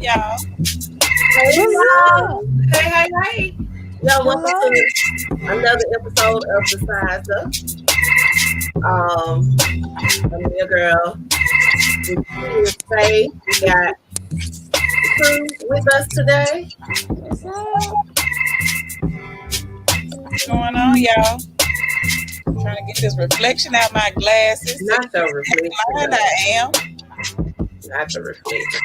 y'all. Hey What's y'all. up? Hey. Y'all welcome Hello. to another episode of The Size Up. I'm your girl. We here today. We got the crew with us today. What's up? What's going on, y'all? Trying to get this reflection out my glasses so you Not the can see reflection how blind though. I am. Not the reflection.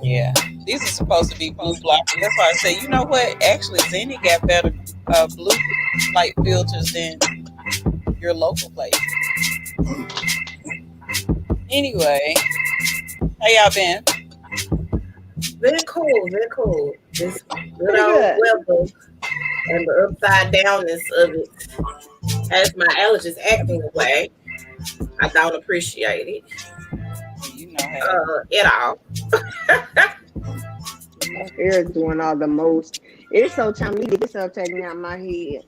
Yeah, these are supposed to be blue blockers. That's why I say, you know what? Actually, Zenni got better blue light filters than your local place. Anyway, how y'all been? Very cool, very cool. This good Pretty old good. weather and the upside downness of it has my allergies acting away. I don't appreciate it You know how. at all. My hair is doing all the most. It's so time to get this stuff taken out my head.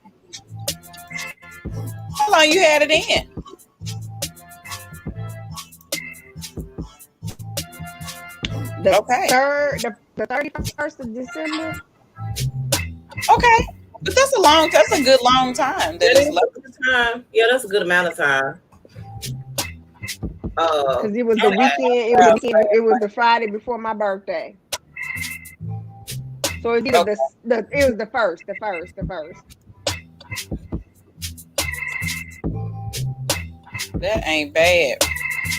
How long you had it in? The Okay. the 31st of December. Okay. But that's a good long time that That is is low. a good time. Yeah, that's a good amount of time. Because it was the Okay. weekend. It was the weekend. It was the Friday before my birthday. So it's either Okay. it was the first. That ain't bad.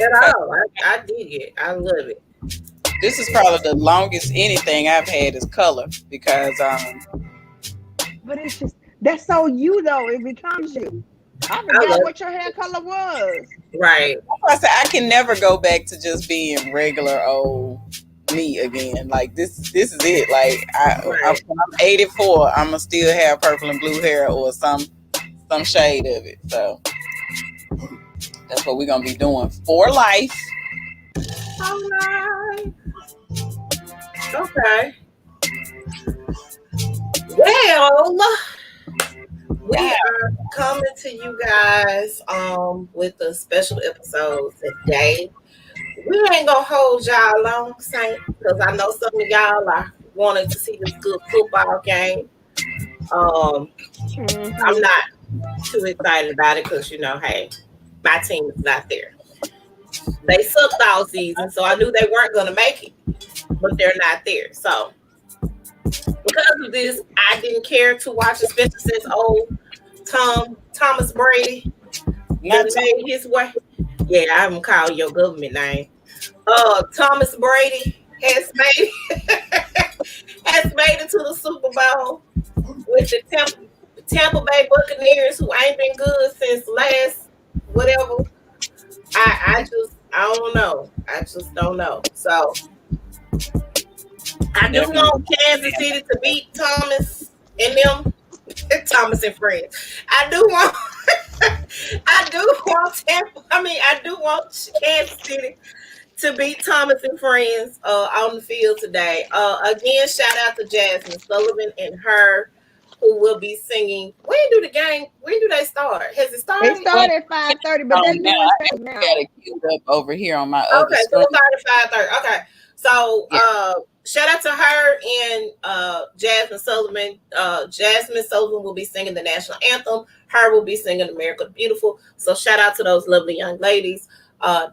At all. I dig it. I love it. This is probably the longest anything I've had is color because But it's just that's so you though. It becomes you. I I forgot love what your hair color was. it. Right. I said I can never go back to just being regular old me again. Like this is it. Like Right. when I'm 84, I'ma still have purple and blue hair or some shade of it. So that's what we're gonna be doing for life. All right. Okay. Well, we are coming to you guys with a special episode today. We ain't gonna hold y'all long, Saint, because I know some of y'all are wanting to see this good football game. Um, I'm Mm-hmm. not too excited about it because hey, my team is not there. They sucked all season, so I knew they weren't gonna make it, but they're not there. So because of this, I didn't care to watch, especially since old Thomas Brady Not done made his way. Yeah, I'm gonna call your government name. Thomas Brady has made has made it to the Super Bowl with the Tampa Bay Buccaneers, who ain't been good since last whatever. I don't know. I just don't know. So I do definitely. want Kansas City to beat Thomas and them. Thomas and friends. I do want I do want Tampa. I do want Kansas City to beat Thomas and friends on the field today. Again, shout out to Jasmine Sullivan and her, who will be singing. When do they start? Has it It started? Well, started at 5:30, but now they're doing I stuff actually got now. it queued up over here on my other Okay, so screen. it started 5:30. Okay. So Yeah. shout out to her and Jasmine Sullivan. Jasmine Sullivan will be singing the national anthem. Her will be singing America the Beautiful. So shout out to those lovely young ladies.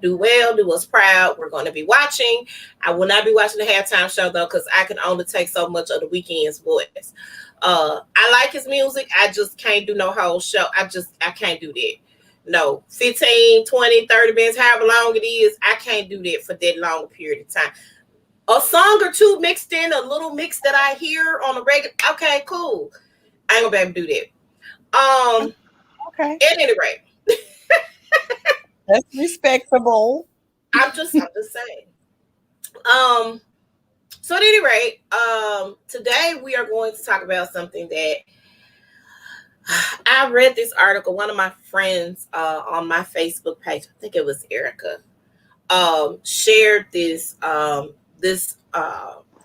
Do well, do us proud. We're going to be watching. I will not be watching the halftime show though, because I can only take so much of the weekend's voice. I like his music. I just can't do no whole show. I can't do that. No, 15, 20, 30 minutes, however long it is, I can't do that for that long period of time. A song or two mixed in, a little mix that I hear on a regular, okay, cool. I ain't gonna be able to do that. Okay. At any rate, That's respectable. I'm just saying. Um, so at any rate, today we are going to talk about something that I read this article. One of my friends on my Facebook page, I think it was Erica, shared this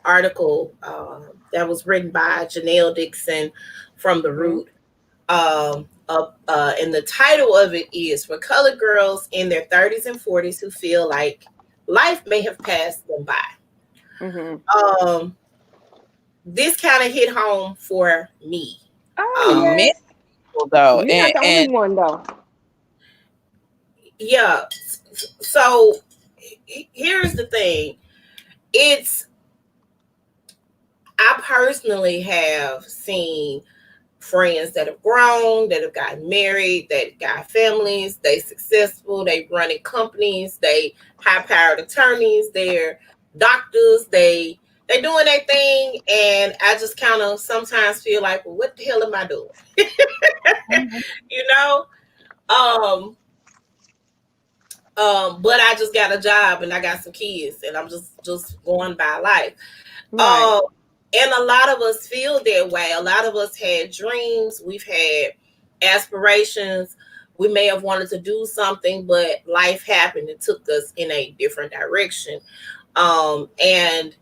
article that was written by Janelle Dixon from The Mm-hmm. Root. And the title of it is "For Colored Girls in Their 30s and 40s Who Feel Like Life May Have Passed Them By." Mm-hmm. This kind of hit home for me. Oh And Um, many yes. people though, You're not the only and one though. yeah. So here's the thing. It's I personally have seen friends that have grown, that have gotten married, that got families, they successful, they running companies, they high powered attorneys, they're doctors, they doing their thing, and I just kind of sometimes feel like, well, what the hell am I doing? You know? Um, but I just got a job and I got some kids and I'm just going by life. Right. Um, and a lot of us feel that way. A lot of us had dreams. We've had aspirations. We may have wanted to do something, but life happened and took us in a different direction. And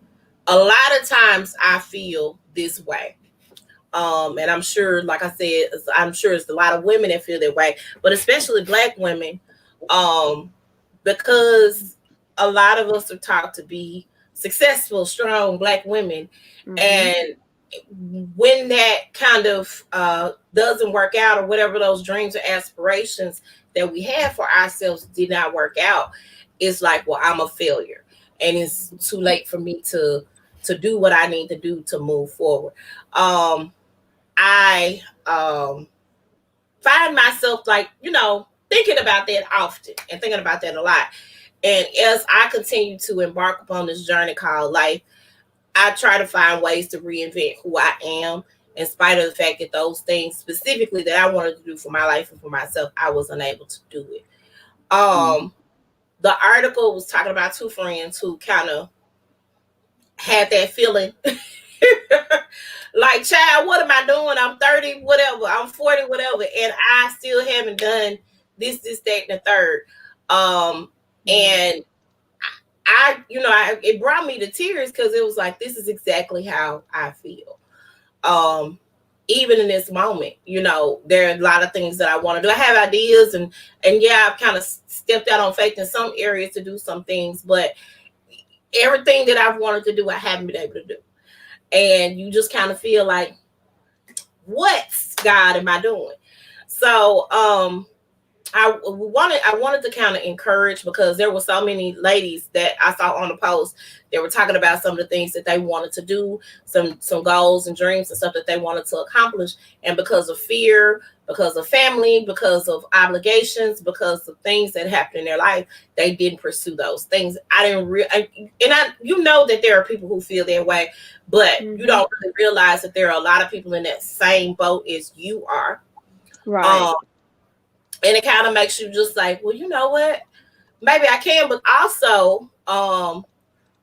a lot of times I feel this way. And I'm sure, like I said, I'm sure it's a lot of women that feel that way, but especially Black women, um, because a lot of us are taught to be successful, strong Black women, Mm-hmm. and when that kind of doesn't work out, or whatever those dreams or aspirations that we had for ourselves did not work out, it's like, well, I'm a failure, and it's too late for me to do what I need to do to move forward. I find myself, like, thinking about that often and thinking about that a lot. And as I continue to embark upon this journey called life, I try to find ways to reinvent who I am, in spite of the fact that those things specifically that I wanted to do for my life and for myself, I was unable to do it. Um, the article was talking about two friends who kind of had that feeling like, child, what am I doing? I'm 30, whatever, I'm 40, whatever, and I still haven't done this, that, and the third. And it brought me to tears because it was like, this is exactly how I feel. Um, Even in this moment, there are a lot of things that I want to do. I have ideas, and yeah, I've kind of stepped out on faith in some areas to do some things, but everything that I've wanted to do, I haven't been able to do. And you just kind of feel like, what, God, am I doing? So I wanted to kind of encourage, because there were so many ladies that I saw on the post. They were talking about some of the things that they wanted to do, some goals and dreams and stuff that they wanted to accomplish, and because of fear, because of family, because of obligations, because of things that happened in their life, they didn't pursue those things. I didn't that there are people who feel their way, but you Mm-hmm. don't really realize that there are a lot of people in that same boat as you are. Right. Um, and it kind of makes you just like, well, you know what? Maybe I can, but also,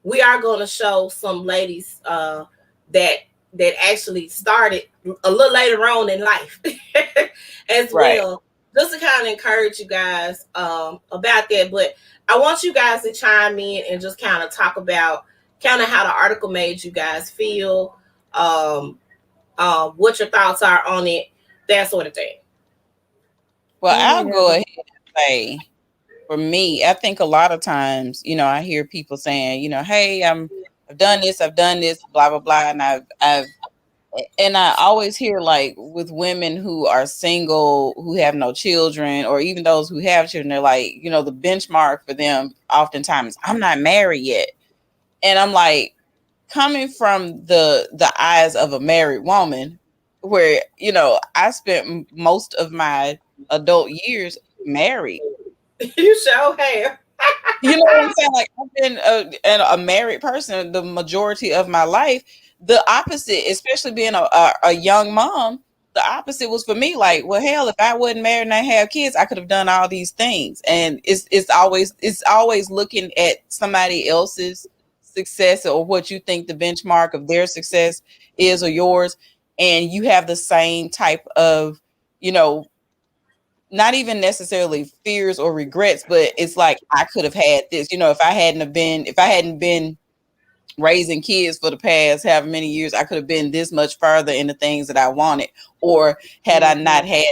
we are going to show some ladies that actually started a little later on in life as right. well, just to kind of encourage you guys about that. But I want you guys to chime in and just kind of talk about kind of how the article made you guys feel, um, what your thoughts are on it, that sort of thing. Well, Oh I'll my go God. ahead and say, for me, I think a lot of times, I hear people saying, hey, I've done this, blah blah blah, and I always hear, like, with women who are single, who have no children, or even those who have children, they're like, the benchmark for them oftentimes, I'm not married yet, and I'm like, coming from the eyes of a married woman, where I spent most of my adult years married. You sure have. You know what I'm saying? Like, I've been a married person the majority of my life. The opposite, especially being a young mom, the opposite was for me. Like, well, hell, if I wasn't married and I have kids, I could have done all these things. And it's always looking at somebody else's success, or what you think the benchmark of their success is, or yours, and you have the same type of, you know, not even necessarily fears or regrets, but it's like, I could have had this, if I hadn't been raising kids for the past however many years, I could have been this much further in the things that I wanted. Or had I Mm-hmm. not had,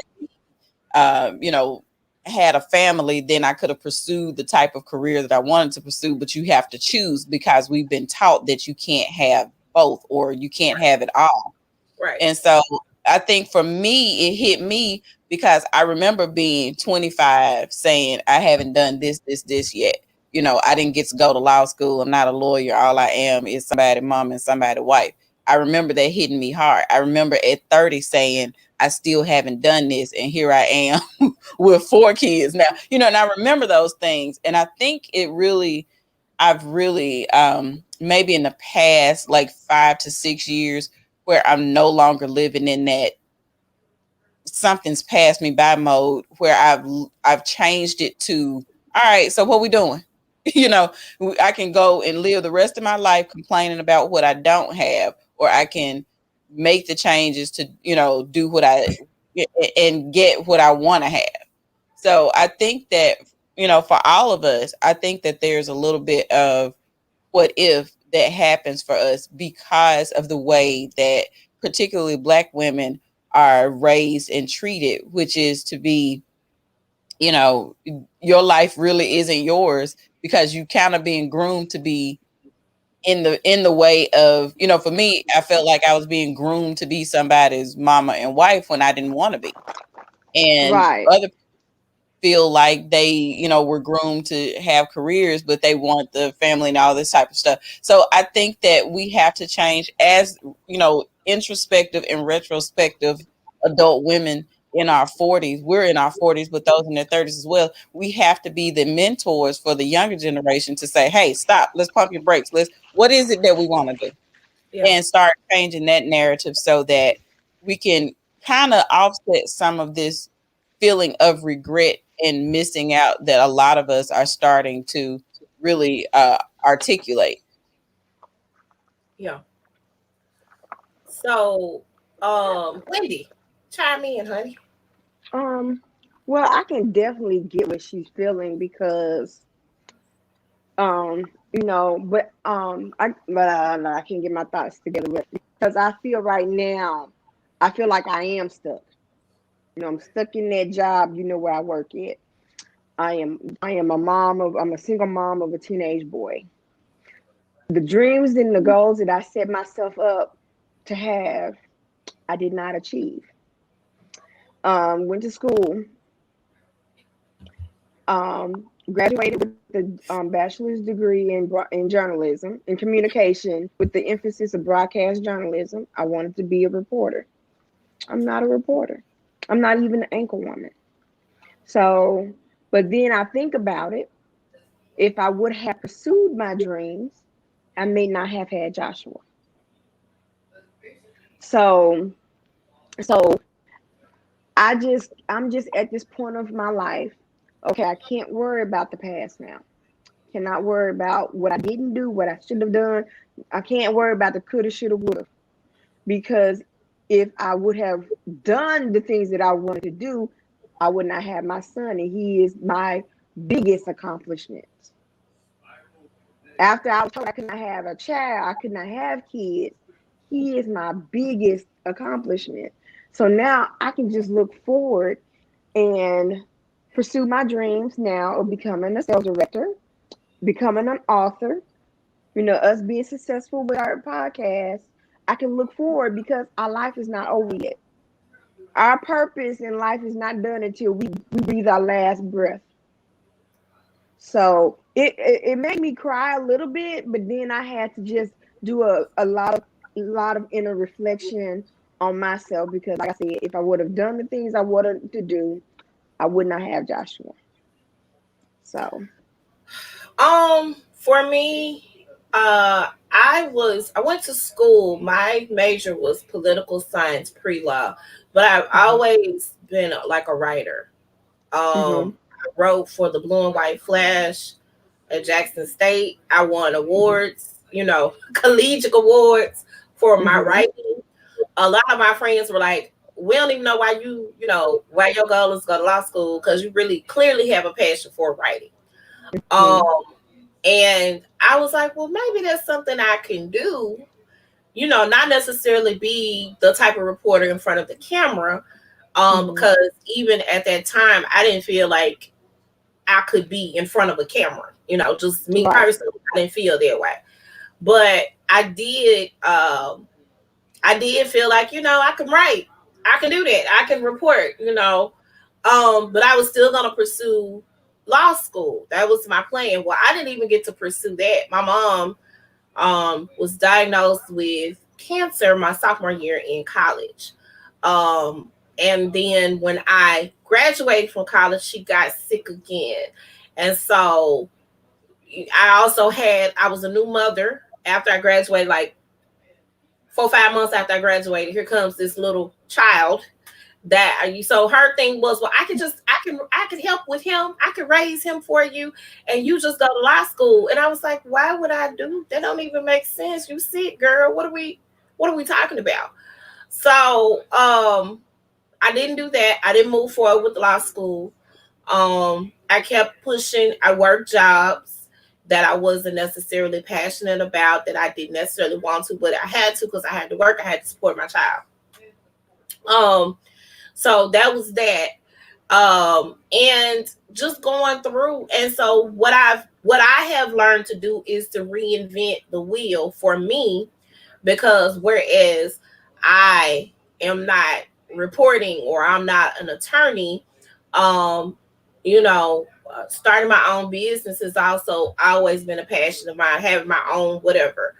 uh, you know, had a family, then I could have pursued the type of career that I wanted to pursue. But you have to choose, because we've been taught that you can't have both, or you can't have it all. Right. And so I think for me, it hit me because I remember being 25 saying, I haven't done this yet. You know, I didn't get to go to law school. I'm not a lawyer. All I am is somebody's mom and somebody's wife. I remember that hitting me hard. I remember at 30 saying, I still haven't done this. And here I am with 4 kids now, you know, and I remember those things. And I think I've really, maybe in the past, like 5 to 6 years, where I'm no longer living in that something's passed me by mode, where I've changed it to, all right, so what we doing? You know, I can go and live the rest of my life complaining about what I don't have, or I can make the changes to, you know, do what and get what I want to have. So I think that, you know, for all of us, I think that there's a little bit of what if that happens for us because of the way that particularly Black women are raised and treated, which is to be, you know, your life really isn't yours, because you kind of being groomed to be in the way of, you know, for me, I felt like I was being groomed to be somebody's mama and wife when I didn't want to be. And Right. other feel like they, you know, were groomed to have careers, but they want the family and all this type of stuff. So I think that we have to change as, you know, introspective and retrospective adult women in our 40s. We're in our 40s, but those in their 30s as well. We have to be the mentors for the younger generation to say, hey, stop, let's pump your brakes. What is it that we want to do? Yeah. And start changing that narrative so that we can kind of offset some of this feeling of regret and missing out that a lot of us are starting to really articulate. Yeah. So, Wendy, chime in, honey. Well, I can definitely get what she's feeling because, you know, I can't get my thoughts together because I feel right now, I feel like I am stuck. You know, I'm stuck in that job. You know where I work at. I am I'm a single mom of a teenage boy. The dreams and the goals that I set myself up to have, I did not achieve. Went to school, graduated with the bachelor's degree in journalism and communication with the emphasis of broadcast journalism. I wanted to be a reporter. I'm not a reporter. I'm not even an anchor woman. So, but then I think about it. If I would have pursued my dreams, I may not have had Joshua. So, so I'm just at this point of my life. Okay, I can't worry about the past now. Cannot worry about what I didn't do, what I should have done. I can't worry about the coulda, shoulda, woulda. Because if I would have done the things that I wanted to do, I would not have my son, and he is my biggest accomplishment. After I was told I could not have a child, I could not have kids, he is my biggest accomplishment. So now I can just look forward and pursue my dreams now of becoming a sales director, becoming an author, you know, us being successful with our podcast. I can look forward because our life is not over yet. Our purpose in life is not done until we breathe our last breath. So it made me cry a little bit, but then I had to just do a lot of inner reflection on myself because, like I said, if I would have done the things I wanted to do, I would not have Joshua. So, for me, I went to school. My major was political science, pre-law, but I've always been like a writer. I wrote for the Blue and White Flash at Jackson State. I won awards, you know, collegiate awards for my writing. A lot of my friends were like, we don't even know why why your goal is to go to law school, because you really clearly have a passion for writing. And I was like, well, maybe that's something I can do, you know, not necessarily be the type of reporter in front of the camera, Because even at that time, I didn't feel like I could be in front of a camera. You know, just me personally, I didn't feel that way. But I did feel like, you know, I can write, I can do that, I can report, you know. But I was still gonna pursue law school. That was my plan. Well, I didn't even get to pursue that. My mom was diagnosed with cancer my sophomore year in college. And then when I graduated from college, she got sick again. And so I was a new mother after I graduated, like 4 or 5 months after I graduated. Here comes this little child so her thing was, well, I can help with him, I can raise him for you, and you just go to law school. And I was like, why would I do that? Don't even make sense. You sick, girl. What are we talking about? So I didn't do that. I didn't move forward with law school. I kept pushing. I worked jobs that I wasn't necessarily passionate about, that I didn't necessarily want to, but I had to because I had to work. I had to support my child. So that was that. And just going through. And so what I have learned to do is to reinvent the wheel for me, because whereas I am not reporting or I'm not an attorney, you know, starting my own business has also always been a passion of mine, having my own whatever.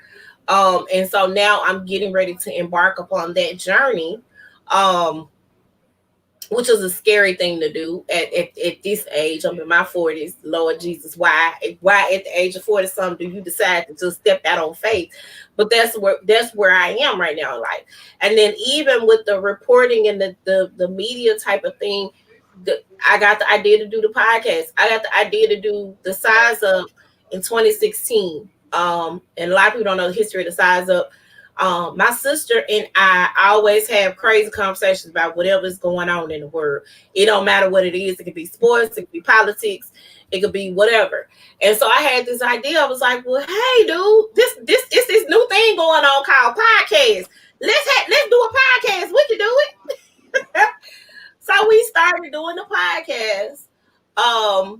And so now I'm getting ready to embark upon that journey, which is a scary thing to do at this age. I'm in my 40s. Lord Jesus, why at the age of 40 something do you decide to just step out on faith? But that's where I am right now in life. And then even with the reporting and the media type of thing, I got the idea to do the podcast. I got the idea to do the Size Up in 2016. And a lot of people don't know the history of the Size Up. My sister and I always have crazy conversations about whatever's going on in the world. It don't matter what it is. It could be sports, it could be politics, it could be whatever. And so I had this idea. I was like, well, hey, dude, this new thing going on called podcast. Let's do a podcast. We can do it. So we started doing the podcast. I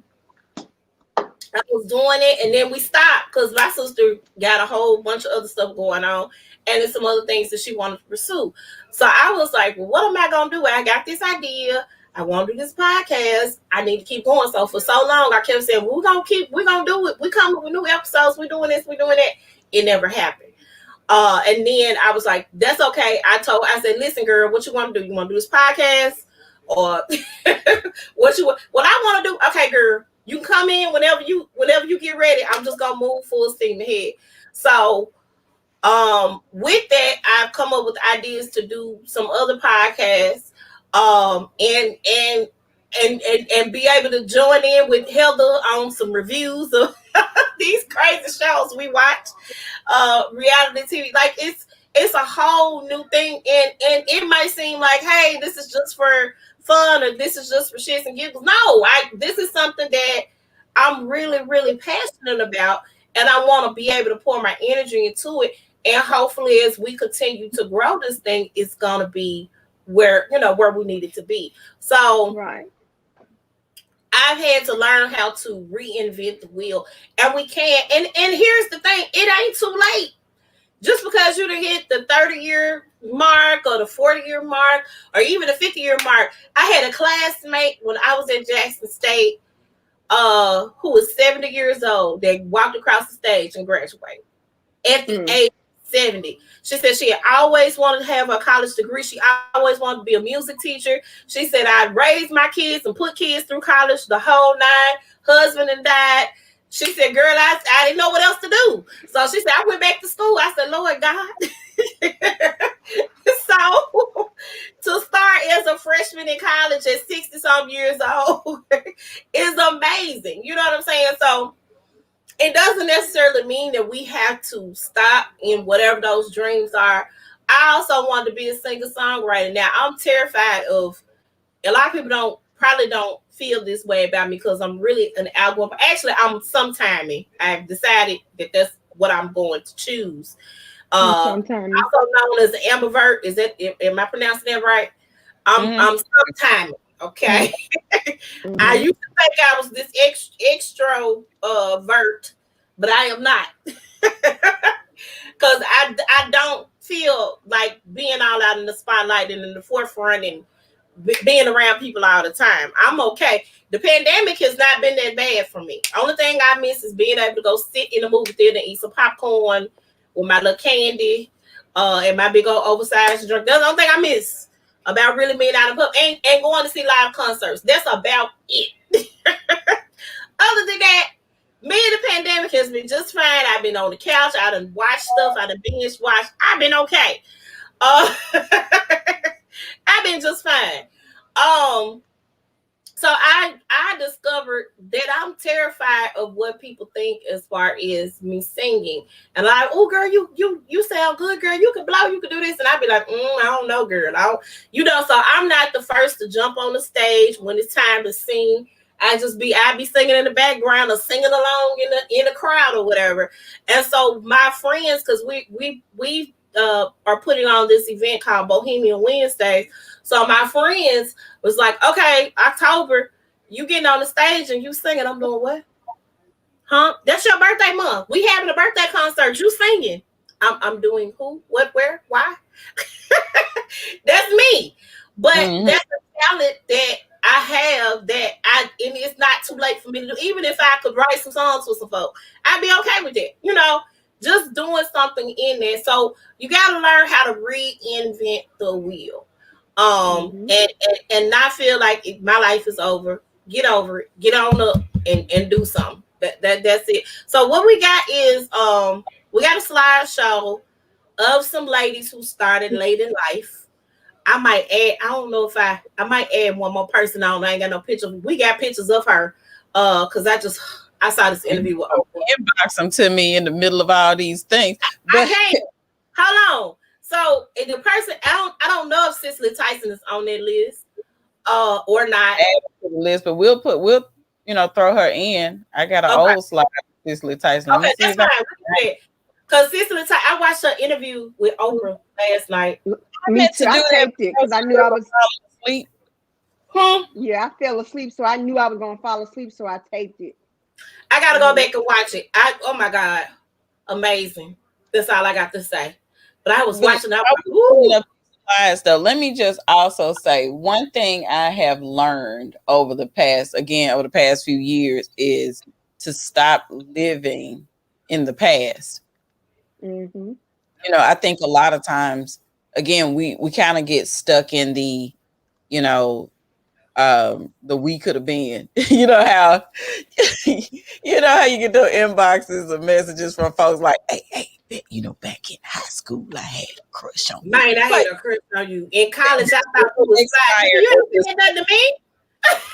was doing it, and then we stopped because my sister got a whole bunch of other stuff going on, and there's some other things that she wanted to pursue. So I was like, well, what am I going to do? I got this idea. I want to do this podcast. I need to keep going. So for so long, I kept saying, we're going to do it. We come with new episodes. We're doing this. We're doing that. It never happened. And then I was like, that's okay. I said, listen, girl, what you want to do? You want to do this podcast? Or what I want to do? Okay, girl, you can come in whenever you get ready. I'm just going to move full steam ahead. So with that, I've come up with ideas to do some other podcasts, and be able to join in with Heather on some reviews of these crazy shows we watch, reality TV. Like it's a whole new thing, and it might seem like, hey, this is just for fun, or this is just for shits and giggles. No, this is something that I'm really, really passionate about, and I want to be able to pour my energy into it. And hopefully, as we continue to grow this thing, it's gonna be where we need it to be. So right. I've had to learn how to reinvent the wheel, and we can. And here's the thing: it ain't too late. Just because you done hit the 30-year mark or the 40-year mark or even the 50-year mark. I had a classmate when I was at Jackson State who was 70 years old that walked across the stage and graduated at the age of 70. She said she had always wanted to have a college degree. She always wanted to be a music teacher. She said, I'd raised my kids and put kids through college, the whole nine. Husband and died. She said, girl, I didn't know what else to do. So she said, I went back to school. I said, Lord God. So to start as a freshman in college at 60-some years old is amazing. You know what I'm saying? So it doesn't necessarily mean that we have to stop in whatever those dreams are. I also wanted to be a singer-songwriter. Now, I'm terrified of, a lot of people probably don't feel this way about me because I'm really an album. Actually, I'm sometimey. I've decided that that's what I'm going to choose. Also known as the ambivert. Am I pronouncing that right? I'm sometime, okay? I used to think I was this extrovert, but I am not. Because I don't feel like being all out in the spotlight and in the forefront and being around people all the time. I'm okay. The pandemic has not been that bad for me. Only thing I miss is being able to go sit in a movie theater and eat some popcorn with my little candy and my big old oversized drink. That's the only thing I miss about really being out of pub and going to see live concerts. That's about it. Other than that, me and the pandemic has been just fine. I've been on the couch. I done watched stuff. I done binge watched. I've been okay. I've been just fine. So I discovered that I'm terrified of what people think as far as me singing. And like, oh girl, you sound good, girl. You can blow, you can do this. And I'd be like, I don't know, girl. So I'm not the first to jump on the stage when it's time to sing. I'd be singing in the background or singing along in the crowd or whatever. And so my friends, because we are putting on this event called Bohemian Wednesday. So my friends was like, okay, October, you getting on the stage and you singing. I'm doing what? Huh? That's your birthday month. We having a birthday concert. You singing. I'm doing who, what, where, why? That's me. But that's a talent that I have and it's not too late for me to do. Even if I could write some songs for some folks, I'd be okay with that. Just doing something in there. So you got to learn how to reinvent the wheel. And not feel like my life is over. Get over it. Get on up and do something. That's it. So what we got is we got a slideshow of some ladies who started late in life. I might add, I don't know if I might add one more person on. I ain't got no picture. We got pictures of her. Cause I saw this interview with Oprah. Inbox them to me in the middle of all these things. But hey, hold on. So the person, I don't know if Cicely Tyson is on that list, or not. Add to the list, but we'll throw her in. I got an old slide of Cicely Tyson. Okay, that's fine. Because Cicely Tyson, I watched her interview with Oprah last night. Me too. I taped it because I knew I was asleep. Yeah, I fell asleep, so I knew I was gonna fall asleep, so I taped it. I gotta go back and watch it. Oh my God, amazing! That's all I got to say. But I was watching. Though, let me just also say one thing I have learned over the past few years is to stop living in the past. Mm-hmm. I think a lot of times, again, we kind of get stuck in the, the we could have been. You know how you get those inboxes of messages from folks like, hey, back in high school I had a crush on you. Man, I had a crush on you. In college, I thought it was expired. You didn't say nothing to me.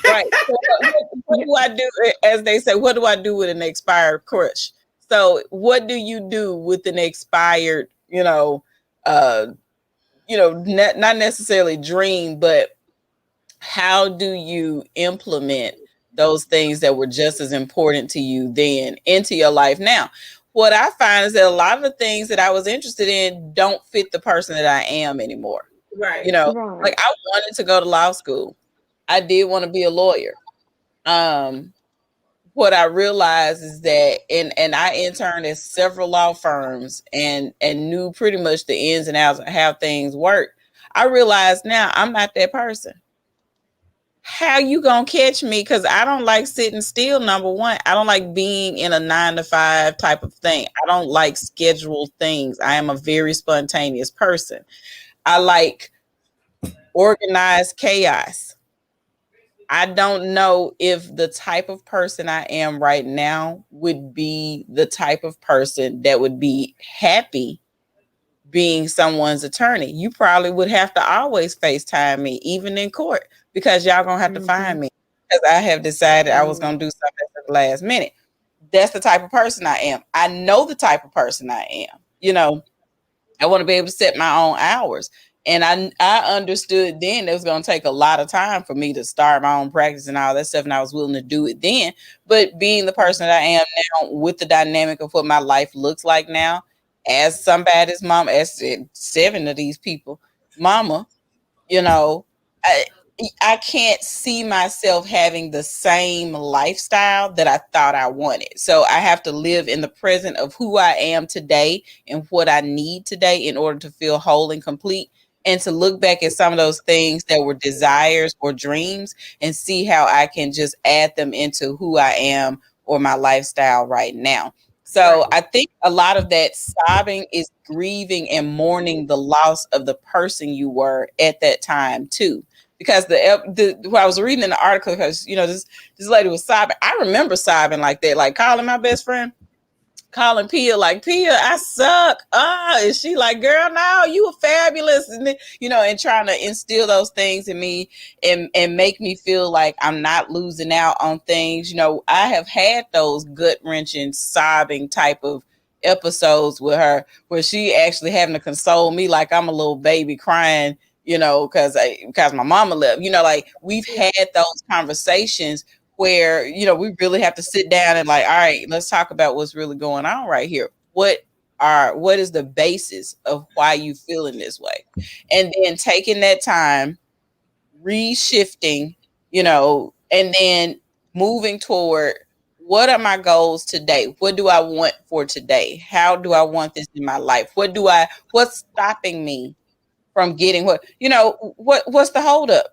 Right. So what do I do? As they say, what do I do with an expired crush? So what do you do with an expired, not necessarily dream, but how do you implement those things that were just as important to you then into your life now? What I find is that a lot of the things that I was interested in don't fit the person that I am anymore. Right. Like I wanted to go to law school. I did want to be a lawyer. What I realized is that, and I interned at several law firms and knew pretty much the ins and outs of how things work. I realize now I'm not that person. How you gonna catch me? Because I don't like sitting still. Number one, I don't like being in a 9-to-5 type of thing. I don't like scheduled things. I am a very spontaneous person. I like organized chaos. I don't know if the type of person I am right now would be the type of person that would be happy being someone's attorney. You probably would have to always FaceTime me, even in court, because y'all gonna have to find me because I have decided I was gonna do something at the last minute. That's the type of person I am. I know the type of person I am. I want to be able to set my own hours. And I understood then it was going to take a lot of time for me to start my own practice and all that stuff. And I was willing to do it then. But being the person that I am now with the dynamic of what my life looks like now, as somebody's mom, as 7 of these people, mama, I, I can't see myself having the same lifestyle that I thought I wanted. So I have to live in the present of who I am today and what I need today in order to feel whole and complete, and to look back at some of those things that were desires or dreams and see how I can just add them into who I am or my lifestyle right now. So Right. I think a lot of that sobbing is grieving and mourning the loss of the person you were at that time too. Because when I was reading in the article, because this lady was sobbing. I remember sobbing like that, like calling my best friend, calling Pia, like, Pia, I suck. And she like, girl, no, you were fabulous, and trying to instill those things in me and make me feel like I'm not losing out on things. I have had those gut wrenching, sobbing type of episodes with her, where she actually having to console me like I'm a little baby crying, because my mama left. Like, we've had those conversations where we really have to sit down and, like, all right, let's talk about what's really going on right here. What is the basis of why you feeling this way? And then taking that time, reshifting, and then moving toward, what are my goals today? What do I want for today? How do I want this in my life? What's stopping me from getting what's the holdup?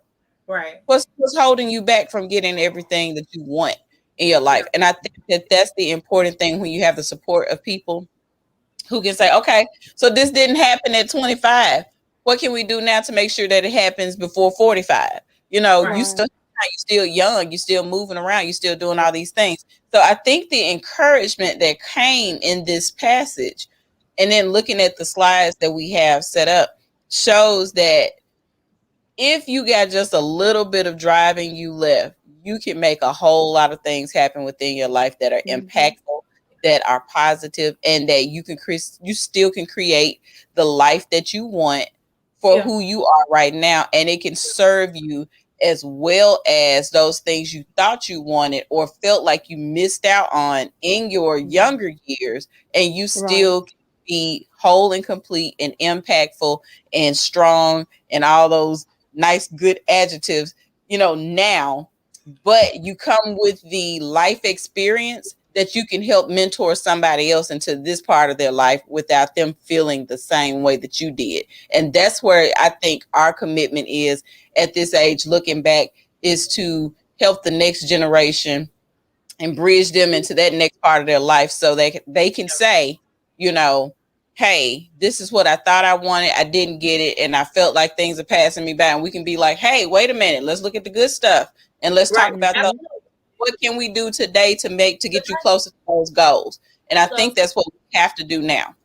Right. What's holding you back from getting everything that you want in your life? And I think that that's the important thing, when you have the support of people who can say, okay, so this didn't happen at 25. What can we do now to make sure that it happens before 45? Right. You're still young, you're still moving around, you're still doing all these things. So I think the encouragement that came in this passage, and then looking at the slides that we have set up, shows that if you got just a little bit of driving you left, you can make a whole lot of things happen within your life that are impactful, that are positive, and that you still can create the life that you want for who you are right now. And it can serve you as well as those things you thought you wanted or felt like you missed out on in your younger years, and you still can be whole and complete and impactful and strong and all those nice, good adjectives, now, but you come with the life experience that you can help mentor somebody else into this part of their life without them feeling the same way that you did. And that's where I think our commitment is at this age, looking back, is to help the next generation and bridge them into that next part of their life, so they can say, hey, this is what I thought I wanted. I didn't get it. And I felt like things are passing me by. And we can be like, hey, wait a minute. Let's look at the good stuff. And let's talk about what can we do today to get you closer to those goals. And I think that's what we have to do now.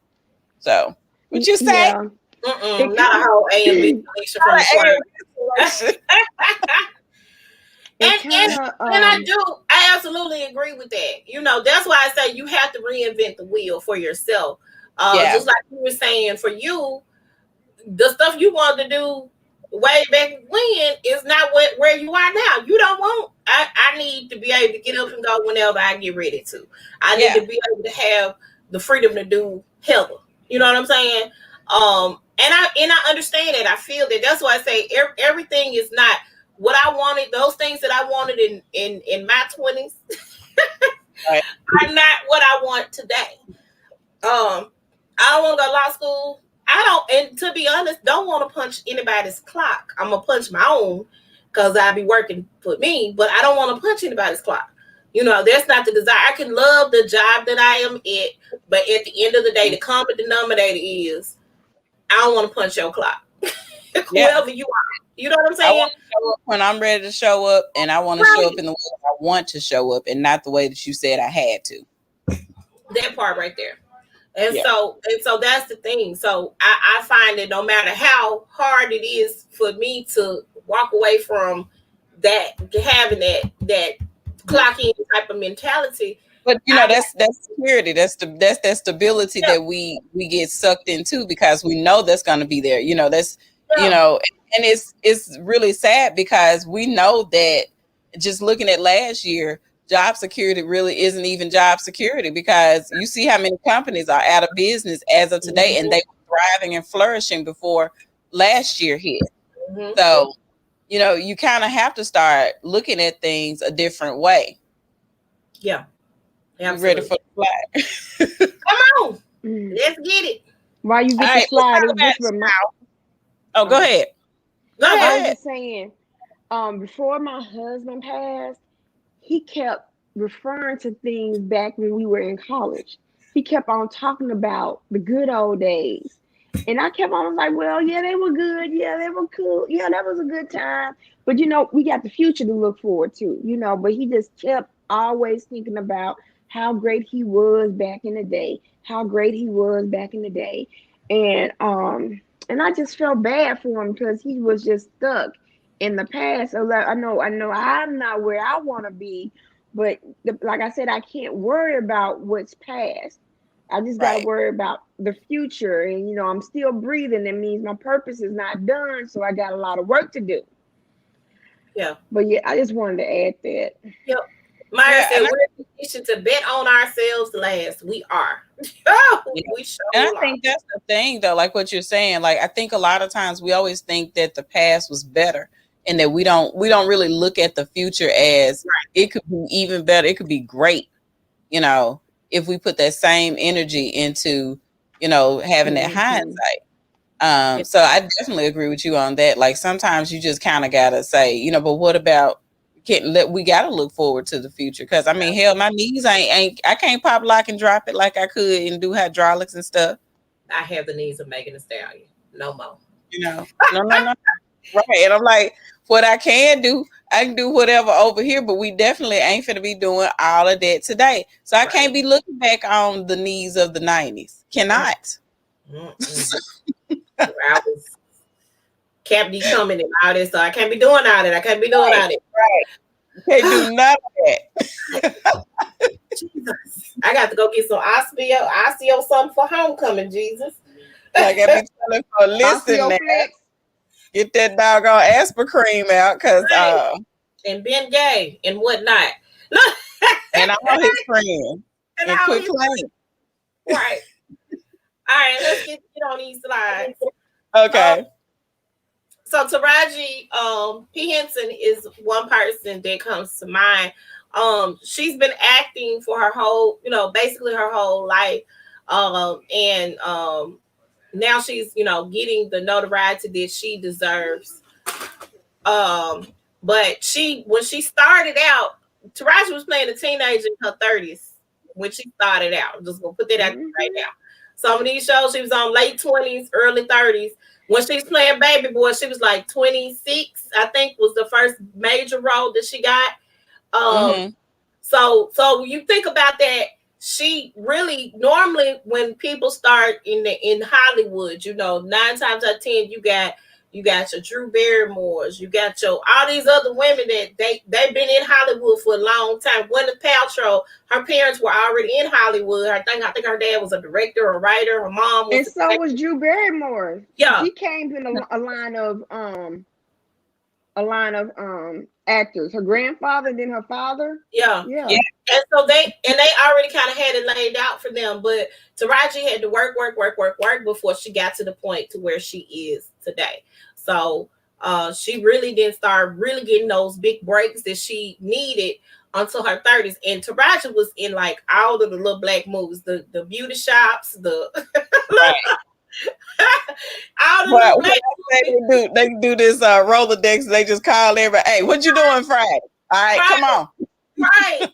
So, would you say? Yeah. Not a whole A and B selection from the And I absolutely agree with that. That's why I say you have to reinvent the wheel for yourself. Just like you were saying, for you, the stuff you wanted to do way back when is not where you are now. You don't want. I need to be able to get up and go whenever I get ready to. I need to be able to have the freedom to do hella. You know what I'm saying? And I understand that. I feel that. That's why I say everything is not what I wanted. Those things that I wanted in my 20s are not what I want today. I don't want to go to law school. And to be honest, don't want to punch anybody's clock. I'm going to punch my own because I be working for me, but I don't want to punch anybody's clock. That's not the desire. I can love the job that I am at, but at the end of the day, the common denominator is I don't want to punch your clock. Whoever you are. You know what I'm saying? I want to show up when I'm ready to show up, and I want to show up in the way I want to show up, and not the way that you said I had to. That part right there. And so that's the thing. So I find that no matter how hard it is for me to walk away from that, having that clocking type of mentality. But that's security. That's that stability that we get sucked into, because we know that's going to be there. And it's really sad, because we know that, just looking at last year, job security really isn't even job security, because you see how many companies are out of business as of today, and they were thriving and flourishing before last year hit. So, you kind of have to start looking at things a different way. Yeah. You ready for the flag? Come on. Let's get it. While you get All the right, slide, let's it talk just about it remind. now. Oh, go ahead. Go I ahead. was just saying, before my husband passed, he kept referring to things back when we were in college. He kept on talking about the good old days. And I kept on like, well, yeah, they were good. Yeah, they were cool. Yeah, that was a good time. But we got the future to look forward to. But he just kept always thinking about how great he was back in the day, how great he was back in the day. And I just felt bad for him because he was just stuck in the past. So I know I'm not where I want to be, but like I said, I can't worry about what's past. I just got to Right. worry about the future. And, I'm still breathing. That means my purpose is not done. So I got a lot of work to do. Yeah. But yeah, I just wanted to add that. Yep. Myra said we're positioned to bet on ourselves last. We are. We sure And I are. think that's the thing, though, like what you're saying. Like, I think a lot of times we always think that the past was better, and that we don't really look at the future as it could be even better. It could be great, if we put that same energy into, having that hindsight. So I definitely agree with you on that. Like, sometimes you just kind of gotta say, but what about? We gotta look forward to the future, because I mean, hell, my knees I can't pop, lock, and drop it like I could and do hydraulics and stuff. I have the knees of Megan Thee Stallion. No more. No. Right. And I'm like, what I can do, I can do whatever over here, but we definitely ain't finna be doing all of that today. So I can't be looking back on the knees of the 90s. Cannot. I was kept becoming and all this, so I can't be doing all that. I can't be doing all that. Right. Can't do none of that. Jesus. I got to go get some osteo something for homecoming, Jesus. Like I be telling for listen now. Get that doggone Aspercream out, because and Ben Gay and whatnot. And I'm his friend. And quit playing. Right. All right, let's get on these slides. Okay. So Taraji P. Henson is one person that comes to mind. She's been acting for her whole, basically her whole life. And now she's, getting the notoriety that she deserves. But when she started out, Taraji was playing a teenager in her 30s when she started out. I'm just gonna put that out there right now. Some of these shows she was on late 20s, early 30s. When she was playing Baby Boy, she was like 26, I think was the first major role that she got. So you think about that, she really, normally when people start in Hollywood, 9 times out of 10, you got your Drew Barrymores, you got all these other women that they've been in Hollywood for a long time. Gwyneth Paltrow, her parents were already in Hollywood. I think her dad was a director or writer. Her mom was, and so was Drew Barrymore. Yeah, she came in a line of actors. Her grandfather, then her father. Yeah. And so they already kind of had it laid out for them, but Taraji had to work before she got to the point to where she is today. So she really didn't start really getting those big breaks that she needed until her 30s. And Taraji was in like all of the little black movies, the beauty shops, the they do this Rolodex. They just call everybody, hey, what you doing Friday? All right, come on. Right.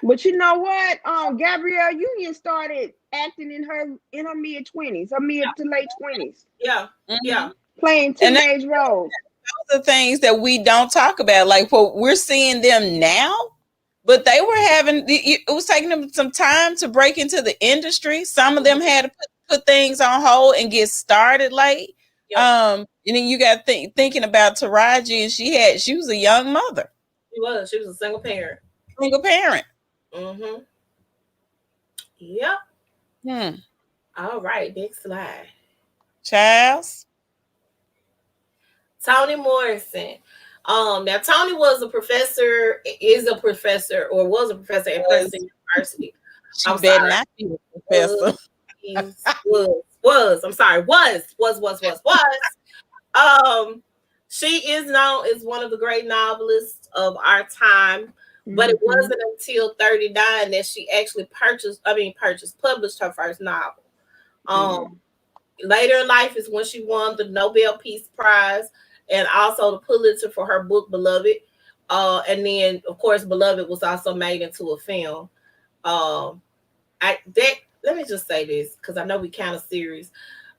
But you know what? Gabrielle Union started acting in her mid-20s, her mid to late 20s. Yeah. Yeah. Playing teenage roles. Those are things that we don't talk about. Like, well, we're seeing them now, but they were it was taking them some time to break into the industry. Some of them had to put things on hold and get started late. Yep. And then you got thinking about Taraji, and she was a young mother. She was a single parent. Mm-hmm. Yep. All right, next slide. Charles. Toni Morrison. Now Toni was a professor at Princeton University. She better not be a professor. Was. She is known as one of the great novelists of our time, but it wasn't until 39 that she actually published her first novel. Later in life is when she won the Nobel Peace Prize and also the Pulitzer for her book Beloved. And then of course Beloved was also made into a film. Let me just say this because I know we kind of serious,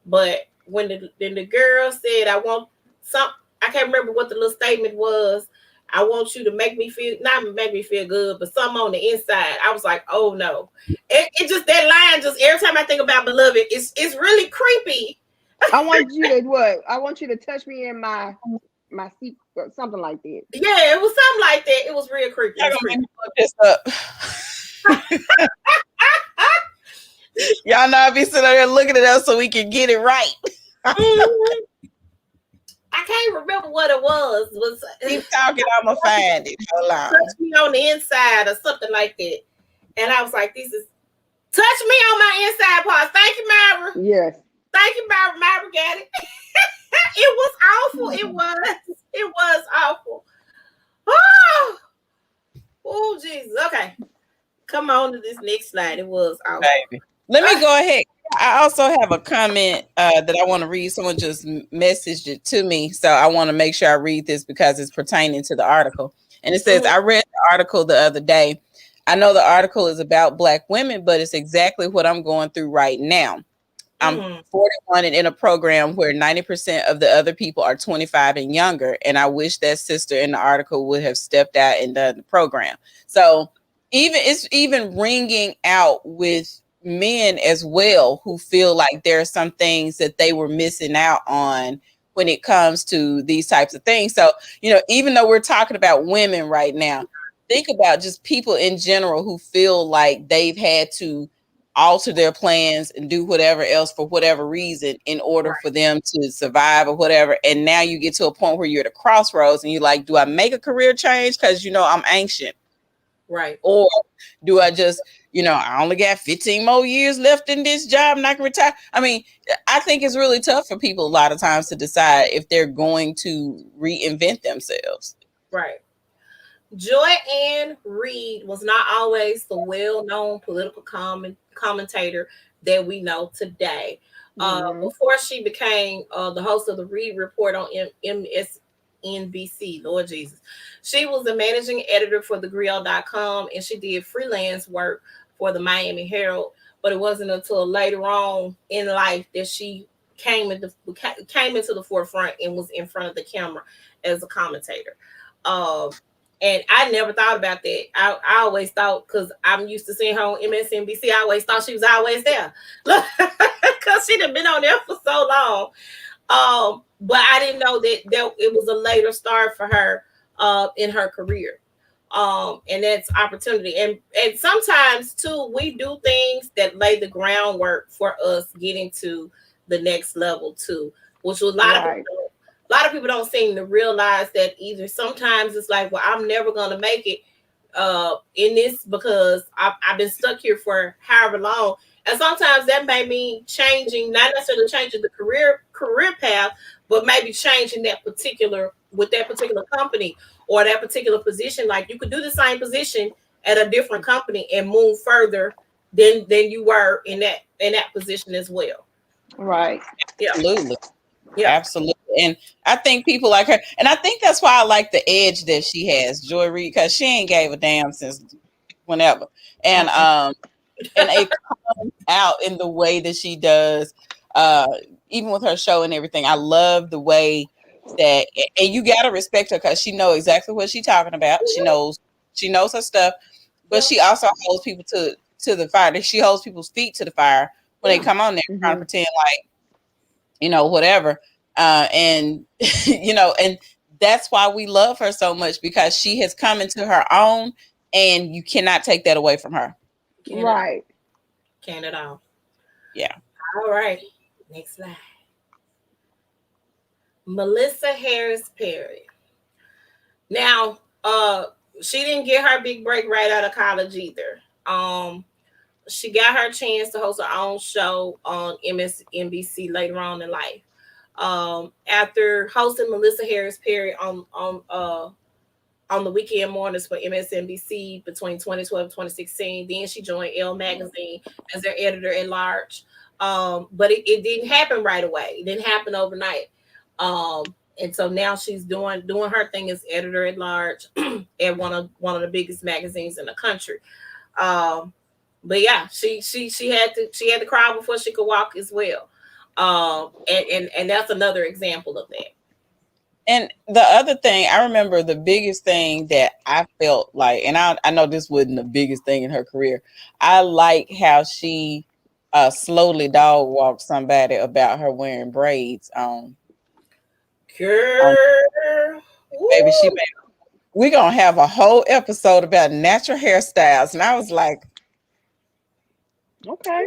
but when the girl said, "I want some," I can't remember what the little statement was. I want you to make me feel, not make me feel good, but something on the inside. I was like, oh no. It just, that line, just every time I think about Beloved, it's really creepy. I want you to what? I want you to touch me in my seat, something like that. Yeah, it was something like that. It was real creepy. Y'all gonna make me look this up. Y'all know I be sitting there looking at us so we can get it right. I can't remember what it was. Keep talking, I'm gonna find it. Hold on. Touch me on the inside or something like that. And I was like, this is touch me on my inside parts. Thank you, Myra. Yes. Thank you, Myra. Myra got it. It was awful. It was awful. Oh, Jesus. Okay. Come on to this next slide. It was awful. Baby. Let me go ahead. I also have a comment that I want to read. Someone just messaged it to me. So I want to make sure I read this because it's pertaining to the article. And it says, I read the article the other day. I know the article is about Black women, but it's exactly what I'm going through right now. I'm 41 and in a program where 90% of the other people are 25 and younger. And I wish that sister in the article would have stepped out and done the program. So it's even ringing out with men as well who feel like there are some things that they were missing out on when it comes to these types of things. So, even though we're talking about women right now, think about just people in general who feel like they've had to alter their plans and do whatever else for whatever reason in order for them to survive or whatever. And now you get to a point where you're at a crossroads and you're like, do I make a career change? Because, I'm ancient. Right. Or do I just, I only got 15 more years left in this job and I can retire. I mean, I think it's really tough for people a lot of times to decide if they're going to reinvent themselves. Right. Joy Ann Reid was not always the well-known political commentator that we know today. Before she became the host of the Reid Report on MSNBC, Lord Jesus, she was the managing editor for thegrill.com and she did freelance work for the Miami Herald. But it wasn't until later on in life that she came into the forefront and was in front of the camera as a commentator. And I never thought about that. I always thought, because I'm used to seeing her on MSNBC, I always thought she was always there. Because she'd have been on there for so long. But I didn't know that it was a later start for her in her career. And that's opportunity. And sometimes, too, we do things that lay the groundwork for us getting to the next level, too, which a lot of people don't seem to realize that either. Sometimes it's like, well, I'm never going to make it in this because I've been stuck here for however long. And sometimes that may mean changing, not necessarily changing the career path, but maybe changing with that particular company or that particular position. Like you could do the same position at a different company and move further than you were in that position as well. Right. Yeah. Absolutely. Yeah, absolutely. And I think people like her, and I think that's why I like the edge that she has, Joy Reid, because she ain't gave a damn since whenever. And it comes out in the way that she does, even with her show and everything. I love the way that, and you gotta respect her because she knows exactly what she's talking about. She knows her stuff, but she also holds people to the fire. She holds people's feet to the fire when they come on there trying to pretend like, whatever. And and that's why we love her so much, because she has come into her own and you cannot take that away from her. Right. Can't at all. Yeah. All right. Next slide. Melissa Harris Perry. Now, she didn't get her big break right out of college either. She got her chance to host her own show on MSNBC later on in life. After hosting Melissa Harris Perry on the weekend mornings for MSNBC between 2012 and 2016. Then she joined Elle Magazine as their editor at large. But it didn't happen right away. It didn't happen overnight. And so now she's doing her thing as editor at large at one of the biggest magazines in the country. But yeah, she had to crawl before she could walk as well. And that's another example of that. And the other thing, I remember the biggest thing that I felt like, and I know this wasn't the biggest thing in her career. I like how she slowly dog walked somebody about her wearing braids. Girl, Baby, we're gonna have a whole episode about natural hairstyles, and I was like, okay,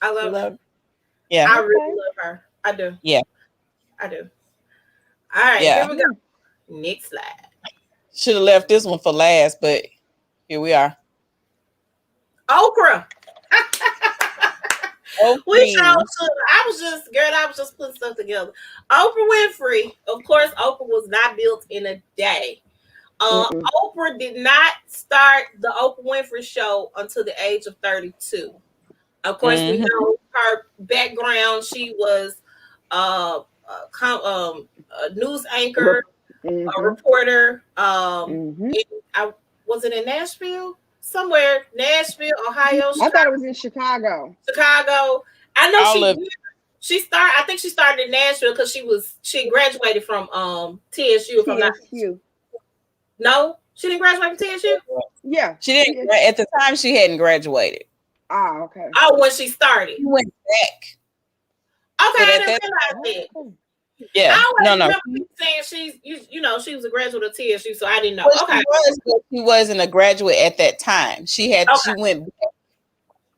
I love her. Yeah, I really love her. I do. Yeah, I do. All right, yeah. Here we go. Next slide. Should have left this one for last, but here we are. Oprah. Which I was just putting stuff together. Oprah Winfrey, of course, Oprah was not built in a day. Oprah did not start the Oprah Winfrey Show until the age of 32. Of course, we know her background. She was a news anchor, a reporter. Was it in Nashville? Somewhere, Nashville, Ohio. I thought it was in Chicago. I know she started. I think she started in Nashville because she graduated from TSU. From TSU. No, she didn't graduate from TSU. Yeah, she didn't. At the time, she hadn't graduated. Oh, okay. Oh, when she started, she went back. Okay, I didn't realize that. Yeah, I no. Remember saying she was a graduate of TSU, so I didn't know. Well, okay, she wasn't a graduate at that time. She went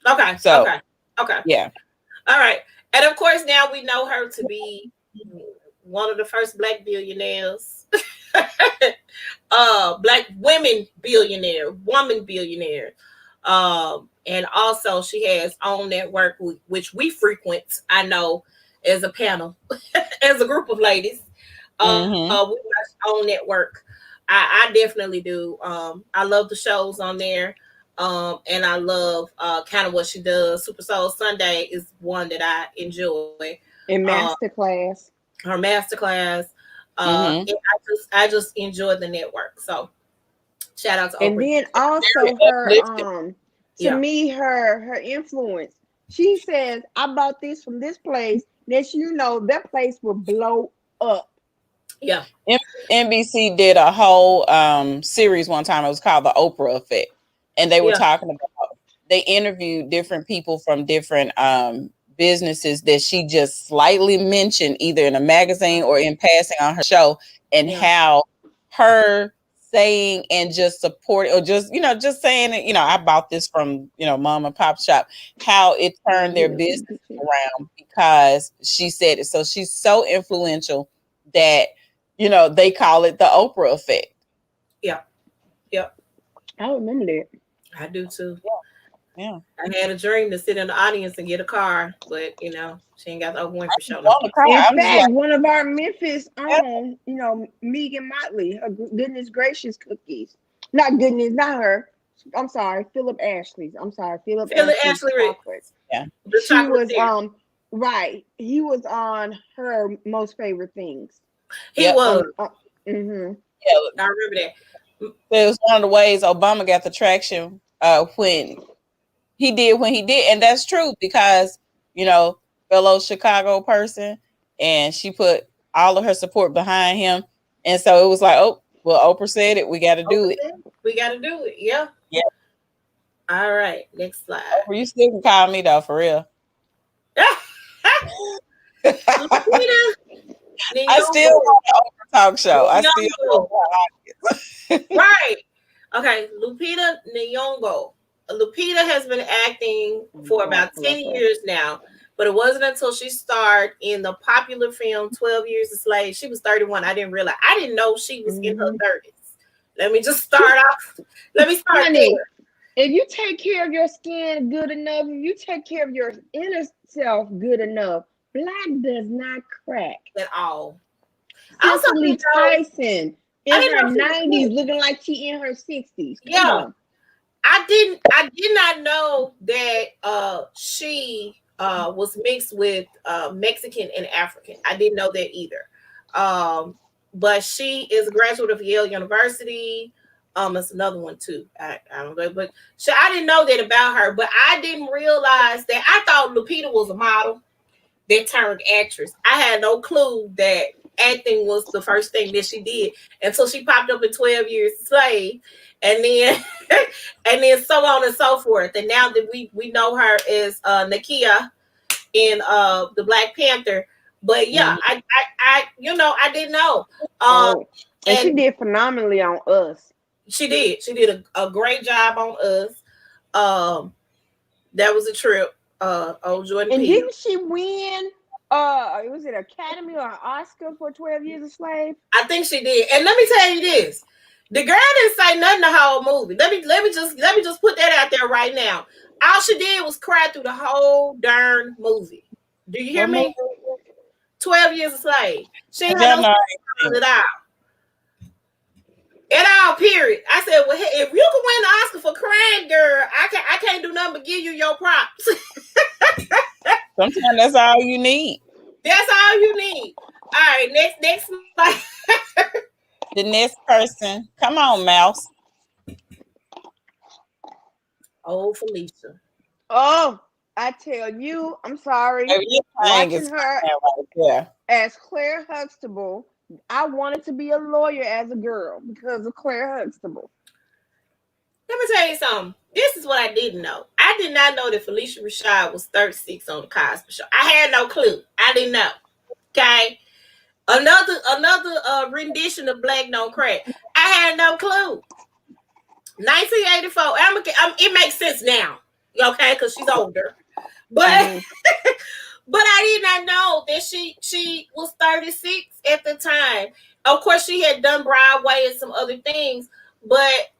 back. Okay, so okay, yeah. All right, and of course now we know her to be one of the first Black billionaires, Black woman billionaire, and also she has own network which we frequent. I know. As a panel, as a group of ladies, we watch Own Network. I definitely do. I love the shows on there, and I love kind of what she does. Super Soul Sunday is one that I enjoy. In Masterclass, her Masterclass. I just enjoy the network. So shout out to Oprah. And then also her to me her influence. She says, "I bought this from this place." That that place will blow up. Yeah. NBC did a whole series one time. It was called The Oprah Effect. And they were talking about, they interviewed different people from different businesses that she just slightly mentioned either in a magazine or in passing on her show, and how her saying and just support or just saying it, I bought this from mom and pop shop, how it turned their business around because she said it. So she's so influential that they call it the Oprah effect. Yeah I remember that. I do too. Yeah. I had a dream to sit in the audience and get a car, but she ain't got the Oprah Winfrey show. In fact, one of our Memphis Megan Motley, her Goodness Gracious cookies. Not her. I'm sorry, Philip Ashley's. Philip Ashley. Yeah. She was right. He was on her Most Favorite Things. He was. Yeah, I remember that. It was one of the ways Obama got the traction when he did, and that's true because fellow Chicago person, and she put all of her support behind him, and so it was like, oh well, Oprah said it, we got to do it. Yeah. All right, next slide. Oprah, you still can call me though, for real. I still want an Oprah talk show. Right. Okay, Lupita Nyong'o. Lupita has been acting for about 10 years now, but it wasn't until she starred in the popular film 12 Years a Slave. She was 31. I didn't know she was in her 30s. Let me just start off. Let me start there. If you take care of your skin good enough, if you take care of your inner self good enough, Black does not crack. at all. I also Cicely didn't know, Tyson I in didn't her know she was 90s, sick. looking like she in her 60s. Come Yeah. on. I did not know that she was mixed with Mexican and African. I didn't know that either. But she is a graduate of Yale University. It's another one too. I don't know, but I didn't know that about her. But I didn't realize that. I thought Lupita was a model that turned actress. I had no clue that acting was the first thing that she did until she popped up in 12 Years a Slave, and then and then so on and so forth. And now that we know her as Nakia in the Black Panther. But yeah, I I didn't know. Oh, and she And did phenomenally on Us. she did a great job on Us. That was a trip. Old Jordan And Peele. didn't she win? Was it Academy or Oscar for 12 Years a Slave? I think she did. And let me tell you this. The girl didn't say nothing the whole movie. Let me just put that out there right now. All she did was cry through the whole darn movie. Do you hear me? 12 Years a Slave. She had no at all. At all, period. I said, well, hey, if you can win the Oscar for crying, girl, I can't do nothing but give you your props. Sometimes that's all you need. That's all you need. All right, next. The next person, come on, Mouse. Oh, Felicia. Oh, I tell you, I'm sorry. Watching her as Claire Huxtable, I wanted to be a lawyer as a girl because of Claire Huxtable. Let me tell you something. This is what I didn't know. I did not know that Felicia Rashad was 36 on the Cosby Show. I had no clue. I didn't know. Okay. Another rendition of Black Don't Crack. I had no clue. 1984. It makes sense now. Okay, because she's older. But but I did not know that she was 36 at the time. Of course, she had done Broadway and some other things, but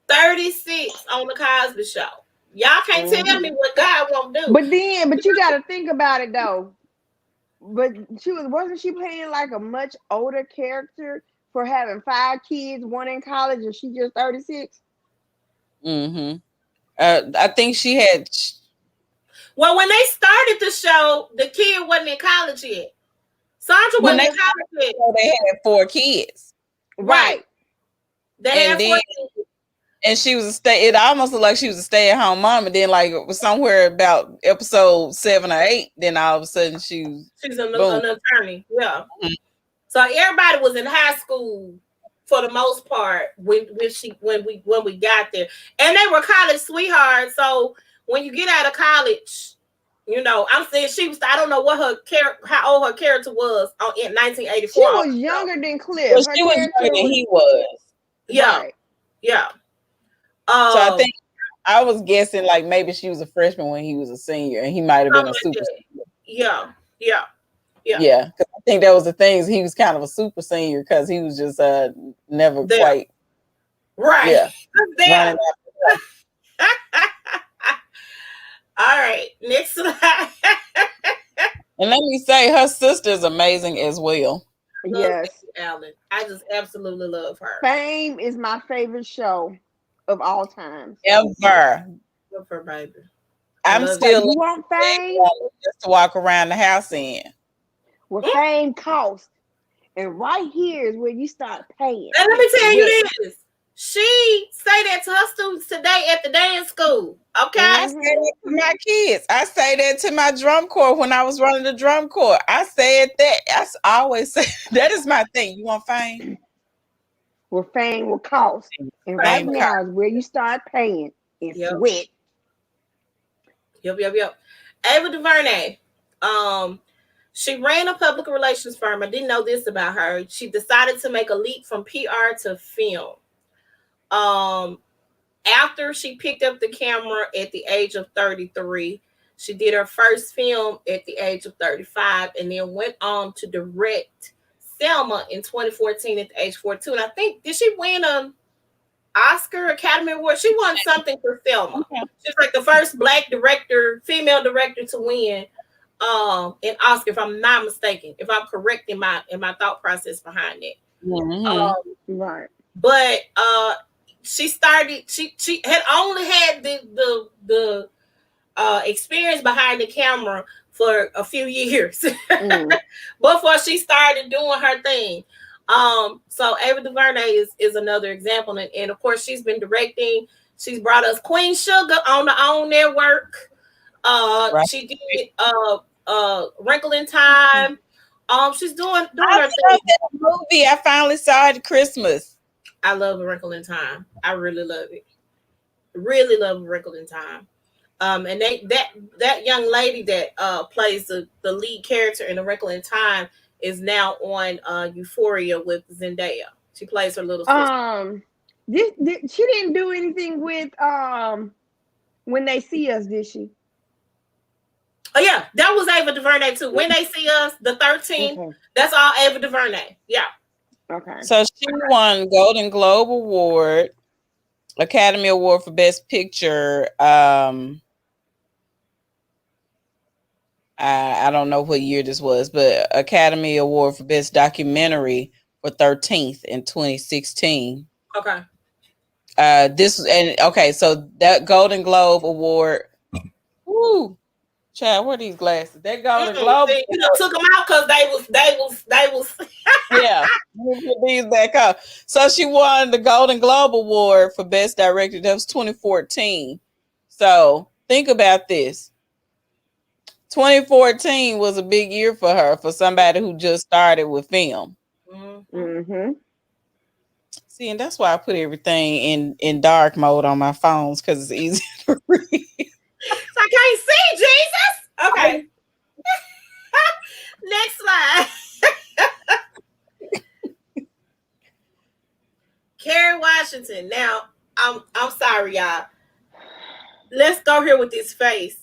36 on the Cosby Show. Y'all can't tell me what God won't do. But you got to think about it though. But wasn't she playing like a much older character for having 5 kids, 1 in college, and she just 36? I think she had. Well, when they started the show, the kid wasn't in college yet. Sandra wasn't in college yet. They had 4 kids. Right. They had 4 kids. And she was it almost looked like she was a stay-at-home mom, and then like it was somewhere about episode 7 or 8, then all of a sudden she's an attorney. Yeah. Mm-hmm. So everybody was in high school for the most part when we got there. And they were college sweethearts. So when you get out of college, I'm saying she was, I don't know what how old her character was in 1984. She was younger than Cliff. Well, she was younger than he was. Yeah. Right. Yeah. So I think I was guessing like maybe she was a freshman when he was a senior, and he might have been a super senior. Yeah. Because I think that was the things. He was kind of a super senior because he was just never quite right. Yeah. All right, next slide. And let me say, her sister is amazing as well. Yes, Alan. I just absolutely love her. Fame is my favorite show of all time. Ever. Love her, baby. I'm still you want Fame just to walk around the house in. Well, Fame costs, and right here is where you start paying. And let me tell you this. She say that to her students today at the dance school. Okay. I say that to my kids. I say that to my drum corps when I was running the drum corps. I said that. I always say that is my thing. You want fame? Well, fame will cost. And right now is where you start paying in sweat. Yep. Ava DuVernay. She ran a public relations firm. I didn't know this about her. She decided to make a leap from PR to film. After she picked up the camera at the age of 33, she did her first film at the age of 35, and then went on to direct Selma in 2014 at the age of 42. And I think, did she win an Oscar Academy Award? She won something for Selma. She's like the first Black director, female director to win and Oscar, if I'm not mistaken, if I'm correct in my thought process behind it. Right. But she started. She had only had the experience behind the camera for a few years before she started doing her thing. So Ava DuVernay is another example, and of course she's been directing. She's brought us Queen Sugar on the OWN network. Right. She did Wrinkle in Time. She's doing I her love thing. that movie. I finally saw it at Christmas. I love A Wrinkle in Time. I really love it. Really love A Wrinkle in Time. And that young lady that plays the lead character in A Wrinkle in Time is now on Euphoria with Zendaya. She plays her little sister. She didn't do anything with When They See Us, did she? Oh yeah, that was Ava DuVernay too. When They See Us, the 13th, okay. That's all Ava DuVernay. Yeah. Okay. So she won Golden Globe Award, Academy Award for Best Picture. I don't know what year this was, but Academy Award for Best Documentary for 13th in 2016. Okay. So that Golden Globe Award. Woo. Chad, where are these glasses? That Golden Globe. You took them out because they was. Yeah, put these back up. So she won the Golden Globe Award for Best Director. That was 2014. So think about this. 2014 was a big year for her, for somebody who just started with film. Mm-hmm. See, and that's why I put everything in dark mode on my phones, because it's easy to read. I can't see, Jesus. Okay. Next slide. Kerry Washington. Now, I'm sorry, y'all. Let's go here with this face.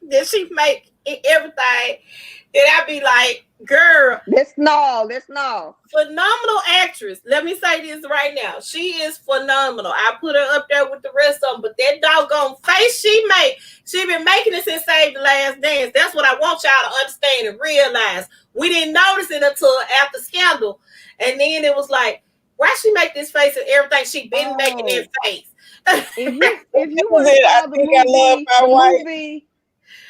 Did she make everything? Did I be like, girl? Let's know. Phenomenal actress. Let me say this right now. She is phenomenal. I put her up there with the rest of them, but that doggone face she been making it since Save the Last Dance. That's what I want y'all to understand and realize. We didn't notice it until after Scandal. And then it was like, why she make this face and everything? She been making that face. If you want to saw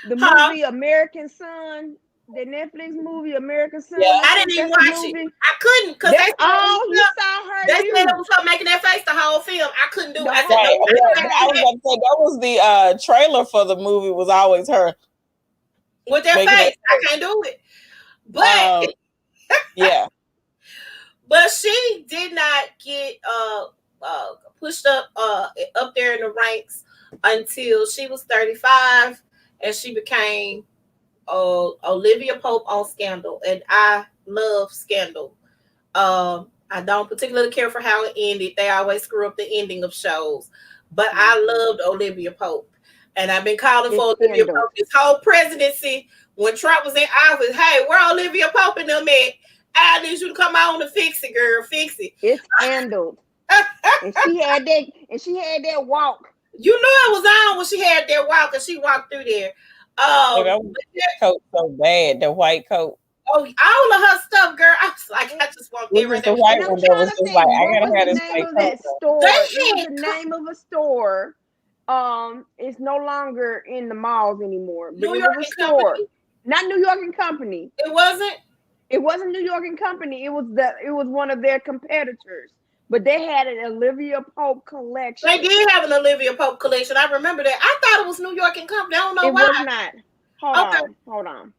the movie American Son, the Netflix movie American Son. Yeah, I didn't even watch it. I couldn't, because you saw her. They said it was her making that face the whole film. I couldn't do it. I said, I was about to say, that was the trailer for the movie, was always her with that face. I can't do it. But yeah. But she did not get pushed up there in the ranks until she was 35, and she became Olivia Pope on Scandal. And I love Scandal. I don't particularly care for how it ended. They always screw up the ending of shows. But I loved Olivia Pope. And I've been calling for Olivia Pope this whole presidency. When Trump was in office, hey, where Olivia Pope and them at? I need you to come on and fix it, girl. Fix it. It's handled. And she had that walk. You know it was on when she had that walk, and she walked through there. That coat so bad, the white coat. Oh, all of her stuff, girl. I was like, I just want it was the white one that was just like, I gotta have this white coat. The name of a store. It's no longer in the malls anymore. But it was a store. Not New York and Company. It wasn't. It wasn't New York and Company. It was one of their competitors. But they had an Olivia Pope collection. They did have an Olivia Pope collection. I remember that. I thought it was New York and Company. I don't know why. It was not. Hold on.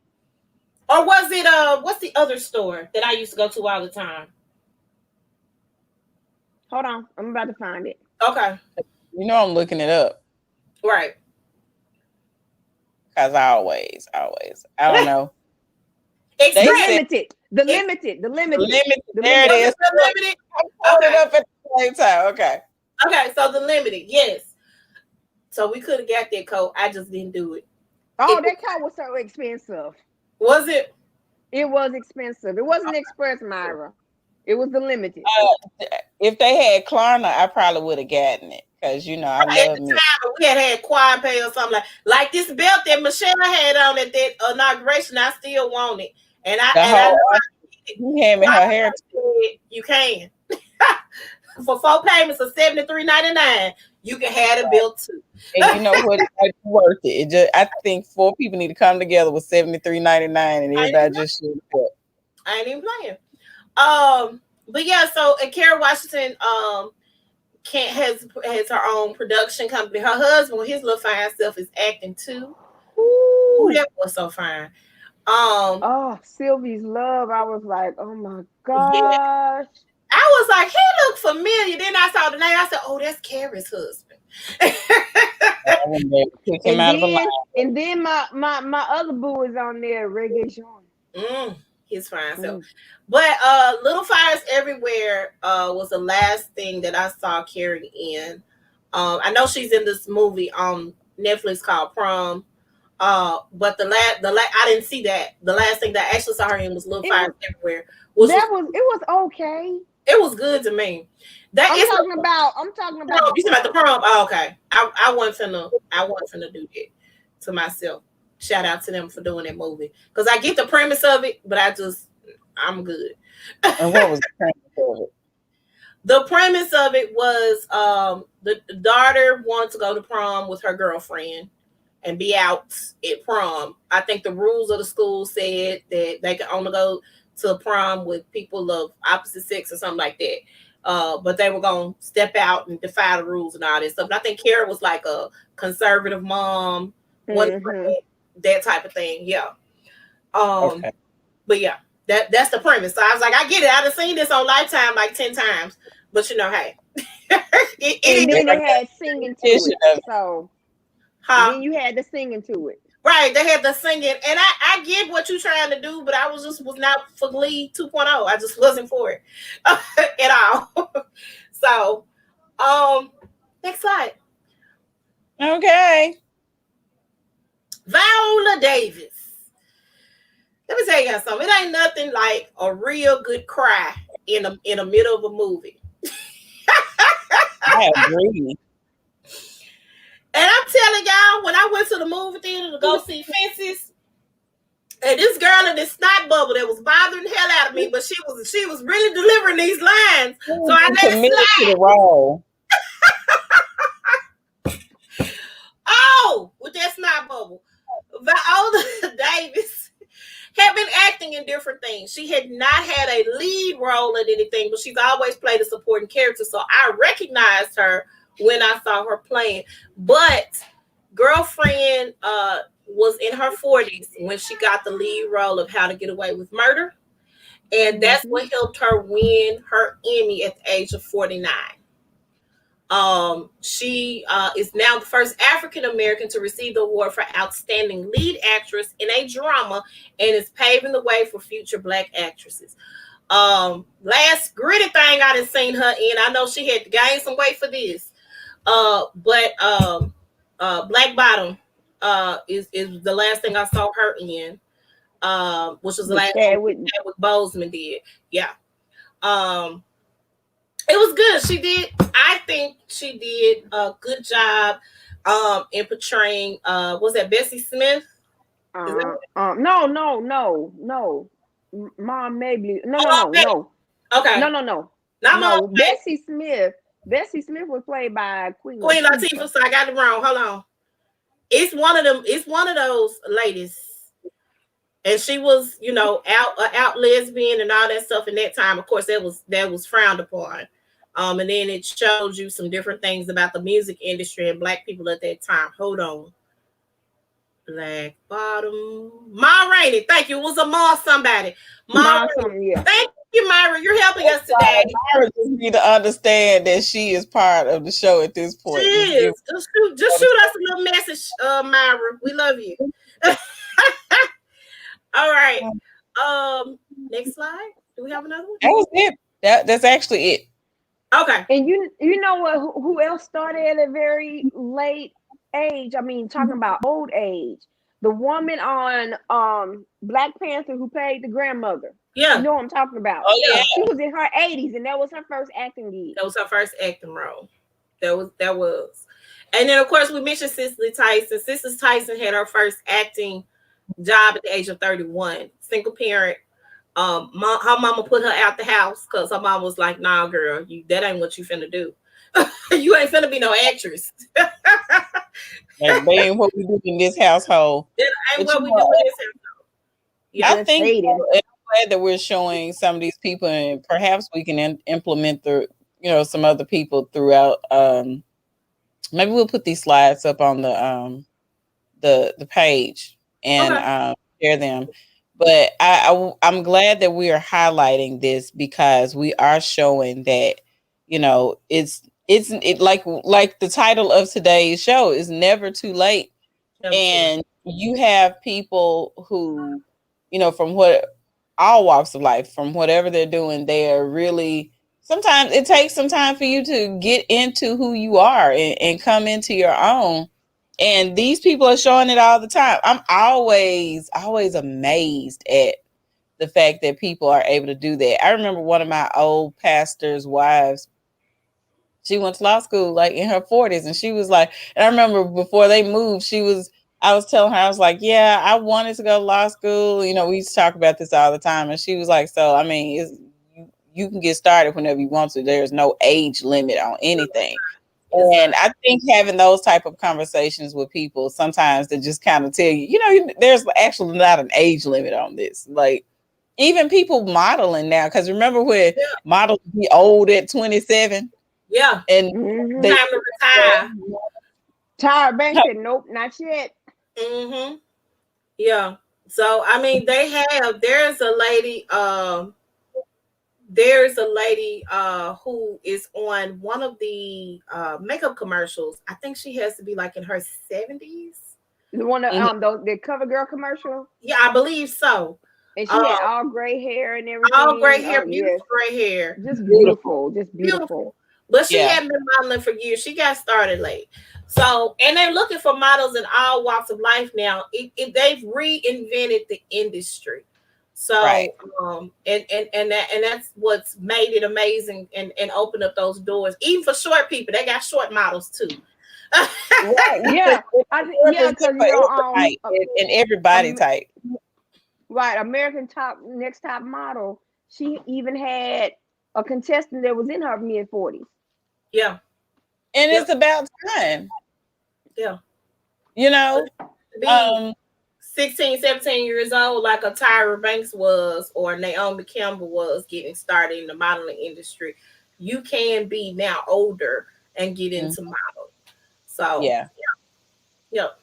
Or was it what's the other store that I used to go to all the time? Hold on. I'm about to find it. Okay. You know I'm looking it up. Right. Because I always. I don't know. The limited. There it is. The limited. Hold it up at the same time. Okay, so the limited, yes. So we could have got that coat. I just didn't do it. Oh, that coat was so expensive. Was it? It was expensive. It wasn't Express, Myra. It was the limited. If they had Klarna, I probably would have gotten it. because you know I At love the me. time, we had quad pay or something like this belt that Michelle had on at that inauguration. I still want it, and The I whole know you hand me her hair. you can for 4 payments of $73.99. You can have the bill too. And you know what? It's worth it. It just, I think 4 people need to come together with $73.99, and everybody just should up. I ain't even playing. But yeah, so and Kara Washington has her own production company. Her husband, with his little fine self, is acting too. Ooh, that was so fine. Oh, Sylvie's Love. I was like, oh my gosh. Yeah. I was like, he looked familiar. Then I saw the name. I said, oh, that's Kara's husband. And then my other boo is on there, Reggae Jean. He's fine. So, but Little Fires Everywhere was the last thing that I saw Carrie in. I know she's in this movie on Netflix called Prom. But I didn't see that. The last thing that I actually saw her in was Little Fires Everywhere. It was okay. It was good to me. I'm talking about. You talking about the Prom? Oh, okay. I wasn't finna do that to myself. Shout out to them for doing that movie, because I get the premise of it, but I'm good. And what was the premise of it? The premise of it was the daughter wanted to go to prom with her girlfriend and be out at prom. I think the rules of the school said that they could only go to prom with people of opposite sex or something like that. But they were going to step out and defy the rules and all this stuff. And I think Kara was like a conservative mom, that type of thing. Yeah. Okay. But yeah, that's the premise. So I was like, I get it. I've seen this on Lifetime like 10 times. But you know, hey. And then they had singing to it. So then you had the singing to it. Right, they had the singing, and I get what you're trying to do, but I was not for Glee 2.0. I just wasn't for it at all. So, next slide. Okay. Viola Davis. Let me tell you guys something. It ain't nothing like a real good cry in the middle of a movie. I agree. And I'm telling y'all, when I went to the movie theater to go see Fences, and this girl in this snot bubble that was bothering the hell out of me, but she was really delivering these lines. So I let it slide. To the role. With that snot bubble. Viola Davis had been acting in different things. She had not had a lead role in anything, but she's always played a supporting character. So I recognized her when I saw her playing. But Girlfriend was in her 40s when she got the lead role of How to Get Away with Murder. And that's what helped her win her Emmy at the age of 49. She is now the first African American to receive the award for Outstanding Lead Actress in a Drama, and is paving the way for future Black actresses. Last gritty thing I done seen her in, I know she had to gain some weight for this. But Black Bottom is the last thing I saw her in, which was the last thing Chadwick Boseman did. Yeah. It was good. I think she did a good job in portraying was that Bessie Smith? No. Mom Mabley. No. Okay. No. Not Bessie Smith. Bessie Smith was played by Queen Latifah. So I got it wrong. Hold on. It's one of them. It's one of those ladies, and she was, out lesbian and all that stuff in that time. Of course, that was frowned upon. And then it showed you some different things about the music industry and Black people at that time. Hold on. Black Bottom. Ma Rainey. Thank you. It was a Ma somebody. Ma something, yeah. Thank you, Myra. You're helping us today. Myra just need to understand that she is part of the show at this point. She is. Just shoot us a little message, Myra. We love you. All right. Next slide. Do we have another one? That was it. That's actually it. Okay. And you know what? Who else started at a very late age? I mean, talking about old age. The woman on Black Panther who played the grandmother. Yeah. You know what I'm talking about. Oh, yeah. She was in her 80s, and that was her first acting gig. That was her first acting role. That was. And then of course we mentioned Cicely Tyson. Cicely Tyson had her first acting job at the age of 31. Single parent. Her mama put her out the house because her mom was like, "Nah, girl, that ain't what you finna do. You ain't finna be no actress. That Like, they ain't what we do in this household. ain't But what you we know, do in this household." Yeah, I Just think hated. and I'm glad that we're showing some of these people, and perhaps we can implement some other people throughout. Maybe we'll put these slides up on the page and okay. share them. But I'm glad that we are highlighting this because we are showing that it's like the title of today's show is never too late. And you have people who, from all walks of life, from whatever they're doing, they are really, sometimes it takes some time for you to get into who you are and come into your own. And these people are showing it all the time. I'm always amazed at the fact that people are able to do that. I remember one of my old pastor's wives, she went to law school like in her 40s, and she was like, and I remember before they moved, I was telling her, I was like, yeah, I wanted to go to law school. We used to talk about this all the time. And she was like, so, I mean, you can get started whenever you want to. There's no age limit on anything. And I think having those type of conversations with people sometimes that just kind of tell you, there's actually not an age limit on this. Like, even people modeling now, because remember when models be old at 27? Yeah. And Mhm. Time to retire. Tyra Banks said, "Nope, not yet." Mm-hmm. Yeah. So I mean, there's a lady who is on one of the makeup commercials. I think she has to be like in her 70s. The one the CoverGirl commercial. Yeah, I believe so. And she had all gray hair and everything. All gray hair, beautiful yes. gray hair. Just beautiful. Just beautiful. But she hadn't been modeling for years. She got started late. So, and they're looking for models in all walks of life now. They've reinvented the industry. So, and that's what's made it amazing and opened up those doors. Even for short people, they got short models too. Yeah, because and everybody type. Right, American Next Top Model. She even had a contestant that was in her mid-40s. Yeah, and it's about time. Yeah, 16, 17 years old, like a Tyra Banks was, or Naomi Campbell was getting started in the modeling industry. You can be now older and get into model. So yeah.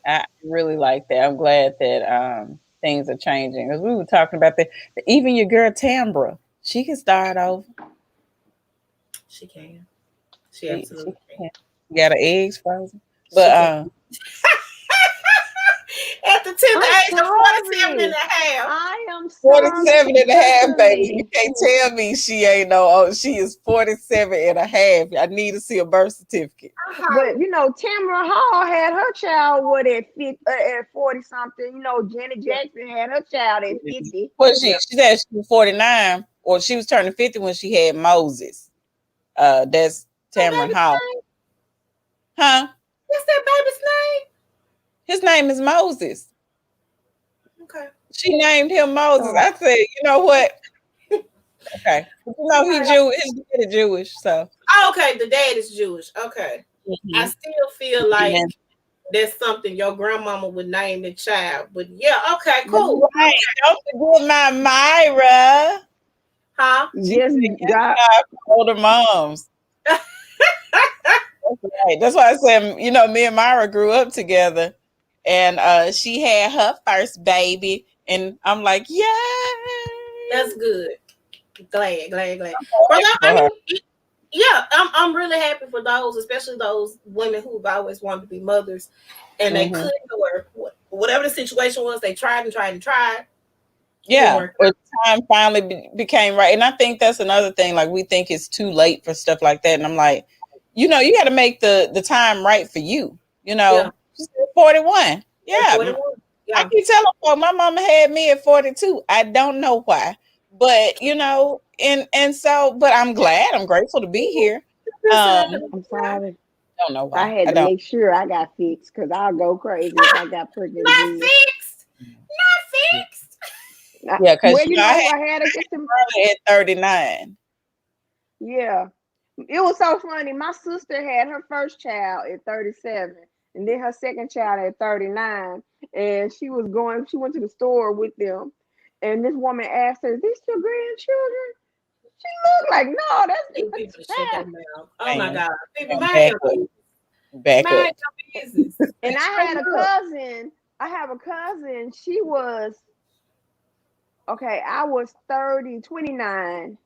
I really like that. I'm glad that things are changing, because we were talking about that. Even your girl Tambra, she can start over. She can. She absolutely can. Got her eggs frozen, but at the 10th age of 47 and a half. I am sorry. 47 and a half, baby. You can't tell me she ain't she is 47 and a half. I need to see a birth certificate. But Tamara Hall had her child at 40 something. Janet Jackson had her child at 50. Well, she said she was 49, or she was turning 50 when she had Moses. That's Tamara Hall. Huh? What's that baby's name? His name is Moses. Okay. She named him Moses. I said, you know what? Okay. He's Jewish. His dad is Jewish, so. Okay, the dad is Jewish. Okay. Mm-hmm. I still feel like that's something your grandmama would name the child. But yeah, okay, cool. Right. Don't forget my Myra. Huh? Yes, God. Older moms. That's why I said, me and Myra grew up together, and she had her first baby, and I'm like, yay! That's good. Glad. But I'm really happy for those, especially those women who've always wanted to be mothers, and they couldn't, or whatever the situation was, they tried and tried and tried. Yeah, or time finally became right, and I think that's another thing. Like, we think it's too late for stuff like that, and I'm like, you got to make the time right for you. She's 41. Yeah. 41. I keep telling folks, my mama had me at 42. I don't know why, but and so, but I'm glad, I'm grateful to be here. I'm sorry. don't know I why. had I to don't. make sure I got fixed because I'll go crazy if I got pregnant Not again. fixed. Not fixed. Yeah, because Well, you know, I had I had to get some. early at 39. Yeah, it was so funny. My sister had her first child at 37, and then her second child at 39. And she went to the store with them, and this woman asked her, "Is this your grandchildren?" She looked like, "No, that's You my people shut their child." mouth. Oh my Man, God. Baby, back mind up. your Back up. mind your business. And I Straight had a up. cousin. I have a cousin. She was okay. I was 29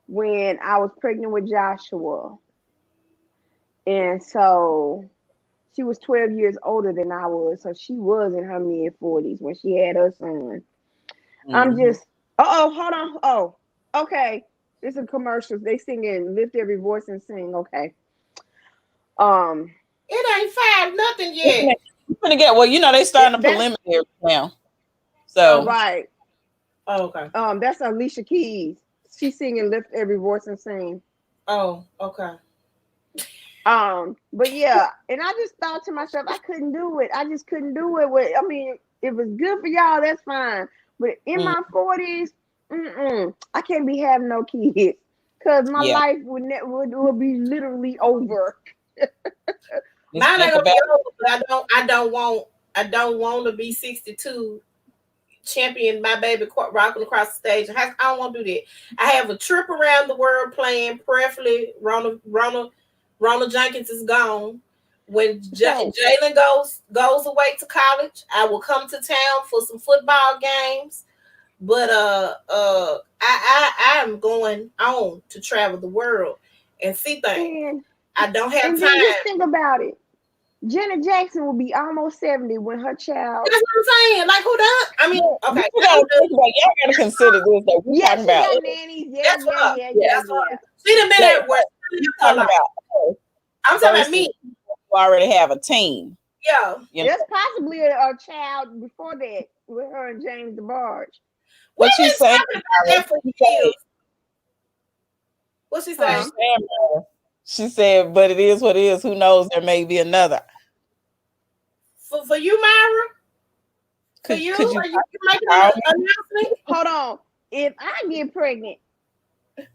when I was pregnant with Joshua. And so she was 12 years older than I was. So she was in her mid 40s when she had her son. I'm Mhm. just, hold on. Oh, okay. This is commercials. They singing Lift Every Voice and Sing. Okay. Um, It ain't five nothing yet. You're gonna get well, you know, they starting the that's preliminary now. So right. Oh, okay. That's Alicia Keys. She's singing Lift Every Voice and Sing. Oh, okay. But yeah, and I just thought to myself, I couldn't do it. I just couldn't do it. I mean, if it's good for y'all, that's fine. But in mm, my 40s, I can't be having no kids because my yeah. life would be literally over. Just Mine ain't think gonna about be over, but I don't want to be 62 champion my baby rocking across the stage. I don't want to do that. I have a trip around the world playing, preferably Ronald Jenkins is gone. When So Jalen goes away to college, I will come to town for some football games. But I am going on to travel the world and see things. and I don't have and time. then just think about it. Janet Jackson will be almost 70 when her child. That's what I'm saying. Like who does? I mean, okay. you gotta think about, y'all gotta consider this that we're Yeah, talking she about got nannies. Yeah, That's her. yeah, That's her. She done been like, everywhere. we're talking about I'm talking about versus me. who already have a team. Yeah. You know? There's possibly a child before that with her and James DeBarge. We've What you been saying? talking about that for years. What she What say? you saying, Myra? She said, but it is what it is. Who knows? There may be another. For you, Myra? For Could you? you Are you making call an announcement? Hold on. If I get pregnant,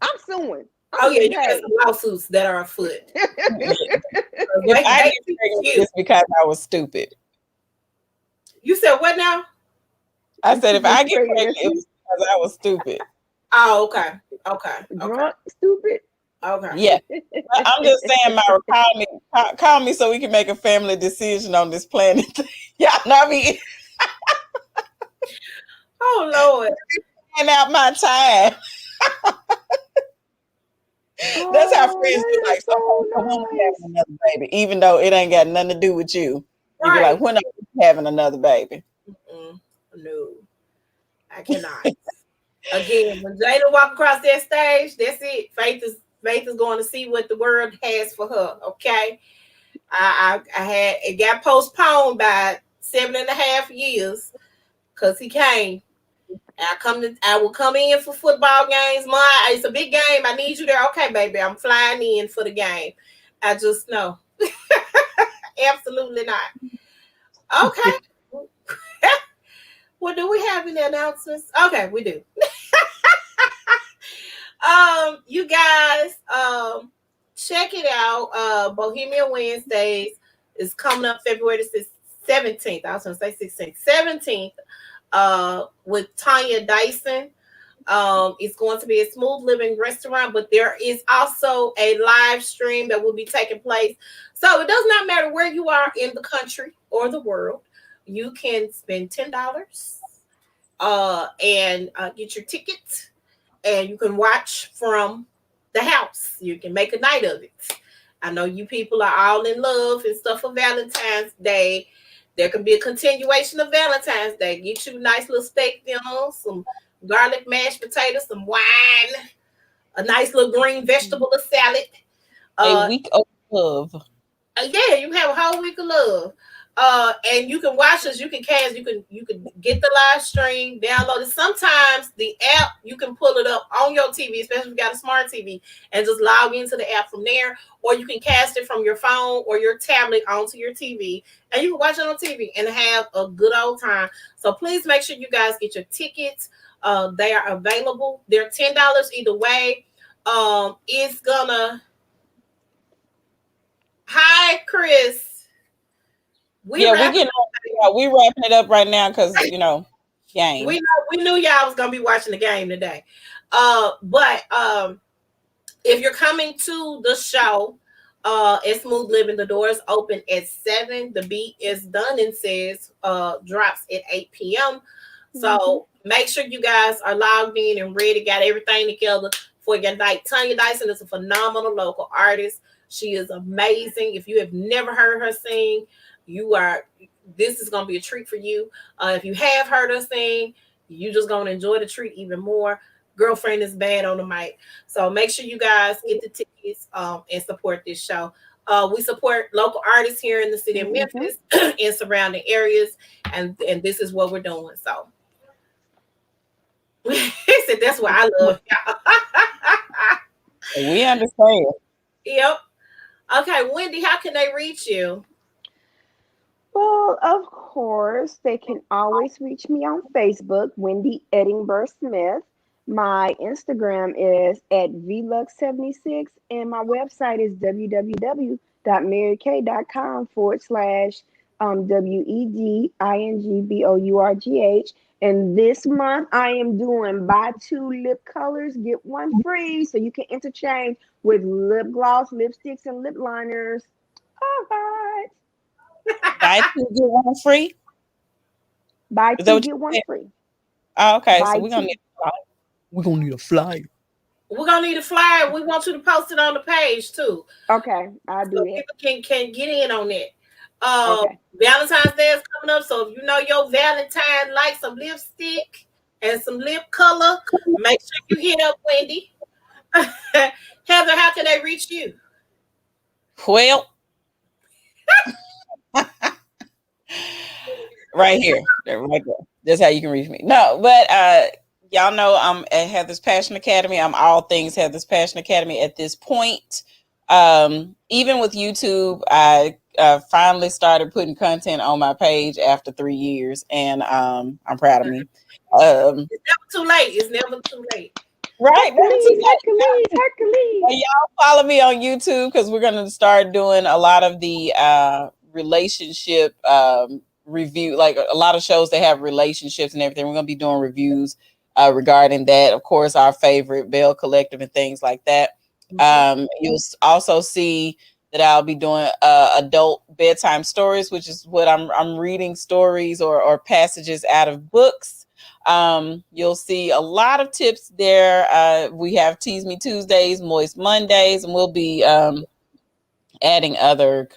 I'm suing. Oh I'm yeah, you getting got paid. some lawsuits that are afoot. If I get pregnant, it's because I was stupid. You said what now? I said, She if I gets get pregnant, pregnant, it was because I was stupid. Oh, okay. Okay. drunk, stupid. Okay. Yeah. I'm just saying, Myra, call me so we can make a family decision on this planet. Y'all know me Oh Lord. and out my time. That's how Oh, friends do. that Like, is so so when are we nice. having another baby, even though it ain't got nothing to do with you. You be Right. like, when are we having another baby? No, I cannot. Again, when Jada walk across that stage, that's it. Faith is going to see what the world has for her. Okay. I had it got postponed by 7.5 years because he came. I will come in for football games. It's a big game. I need you there. Okay, baby. I'm flying in for the game. I just know. Absolutely not. Okay. Well, do we have any announcements? Okay, we do. You guys, check it out. Bohemian Wednesdays is coming up February the 17th. I was gonna say 16th, 17th. With Tanya Dyson. It's going to be a smooth living restaurant, but there is also a live stream that will be taking place. So it does not matter where you are in the country or the world. You can spend $10 and get your ticket, and you can watch from the house. You can make a night of it. I know you people are all in love and stuff for Valentine's Day. There can be a continuation of Valentine's Day. Get you a nice little steak dinner, some garlic mashed potatoes, some wine, a nice little green vegetable salad. A week of love. Yeah, you have a whole week of love. And you can watch us. You can cast. You can get the live stream, download it. Sometimes the app you can pull it up on your TV, especially if you got a smart TV, and just log into the app from there. Or you can cast it from your phone or your tablet onto your TV, and you can watch it on TV and have a good old time. So please make sure you guys get your tickets. They are available. They're $10 either way. It's gonna. Hi, Chris. We wrapping it up right now because game. We knew y'all was gonna be watching the game today. But if you're coming to the show, at Smooth Living, the doors open at 7. The beat is done and says drops at 8 p.m. So make sure you guys are logged in and ready, got everything together for your night. Tanya Dyson is a phenomenal local artist. She is amazing. If you have never heard her sing, this is gonna be a treat for you. If you have heard her sing, you just gonna enjoy the treat even more. Girlfriend is bad on the mic, so make sure you guys get the tickets and support this show. We support local artists here in the city of Memphis and surrounding areas, and this is what we're doing. So he said that's why I love y'all. We understand. Yep. Okay, Wendy, how can they reach you? Well, of course, they can always reach me on Facebook, Wendy Edinburgh Smith. My Instagram is at vlux76, and my website is www.maryk.com/WEDINGBOURGH. And this month, I am doing buy 2 lip colors, get 1 free, so you can interchange with lip gloss, lipsticks, and lip liners. All right. Buy 2 get 1 free. Buy 2 get 1 free. Oh, okay. Buy so we're gonna need a flyer. We're gonna need a flyer. We want you to post it on the page too. Okay, I'll do it. People can get in on that. Okay. Valentine's Day is coming up, so if you know your Valentine likes some lipstick and some lip color, make sure you hit up Wendy. Heather, how can they reach you? Well, right here, right there. That's how you can reach me. No, but y'all know I'm at Heather's Passion Academy. I'm all things Heather's Passion Academy at this point. Even with YouTube, I finally started putting content on my page after 3 years, and I'm proud of me. It's never too late. It's never too late. Right. Hercules. Y'all follow me on YouTube because we're going to start doing a lot of the relationship review, like a lot of shows that have relationships and everything. We're going to be doing reviews regarding that. Of course, our favorite Bell Collective and things like that. You'll also see that I'll be doing adult bedtime stories, which is what I'm reading stories or passages out of books. You'll see a lot of tips there. We have Tease Me Tuesdays, Moist Mondays, and we'll be adding other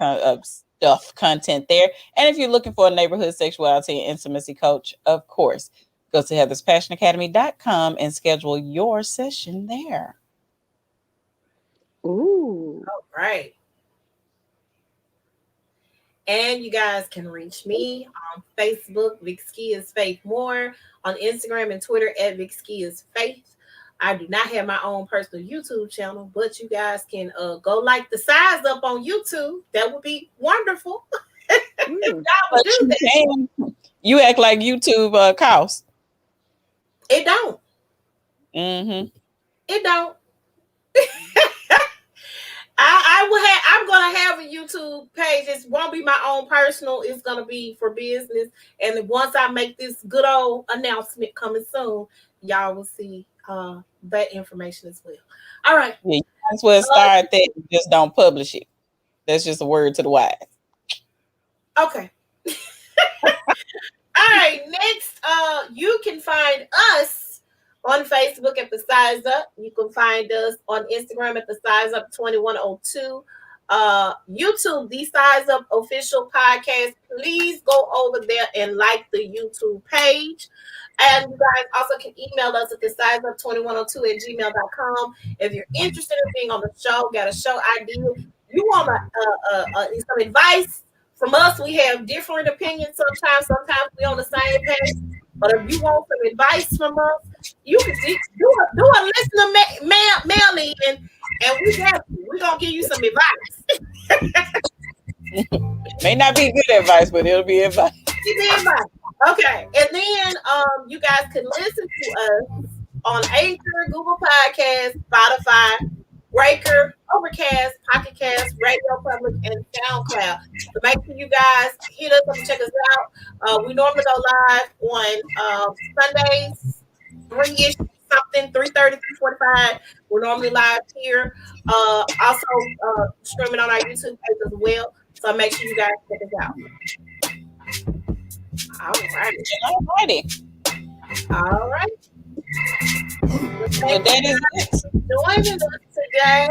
content there. And if you're looking for a neighborhood sexuality and intimacy coach, of course, go to heatherspassionacademy.com and schedule your session there. Ooh. All right. And you guys can reach me on Facebook, Vicky is Faith Moore, on Instagram and Twitter at Vicky is Faith. I do not have my own personal YouTube channel, but you guys can go like the size up on YouTube. That would be wonderful. You act like YouTube costs. It don't. Mm-hmm. It don't. I'm gonna have a YouTube page. It won't be my own personal. It's gonna be for business. And once I make this good old announcement coming soon, y'all will see that information as well. All right. Yeah, that's where it start there. Just don't publish it. That's just a word to the wise. Okay. All right. Next, you can find us on Facebook at The Size Up. You can find us on Instagram at The Size Up 2102. YouTube, The Size Up Official Podcast. Please go over there and like the YouTube page. And you guys also can email us at thesizeup2102@gmail.com. If you're interested in being on the show, got a show idea, you want some advice from us, we have different opinions sometimes. Sometimes we on the same page. But if you want some advice from us, you can do a listener mail in, and we're gonna give you some advice. May not be good advice, but it'll be advice. Okay, and then you guys can listen to us on Anchor, Google Podcasts, Spotify, Breaker, Overcast, Pocket Cast, Radio Public, and SoundCloud. So make sure you guys hit us up and check us out. We normally go live on Sundays, 3-ish something, 3:30, 3:45. We're normally live here. Also streaming on our YouTube page as well. So make sure you guys check us out. All right. Well, that is it. Joining us today.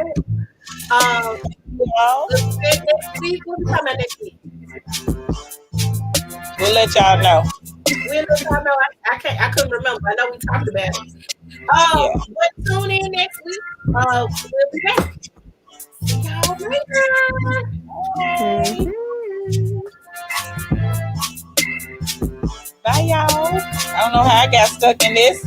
Next week. We'll be coming next week. We'll let y'all know. I couldn't remember. I know we talked about it. But tune in next week. We'll be back. See y'all later. Bye, y'all. I don't know how I got stuck in this.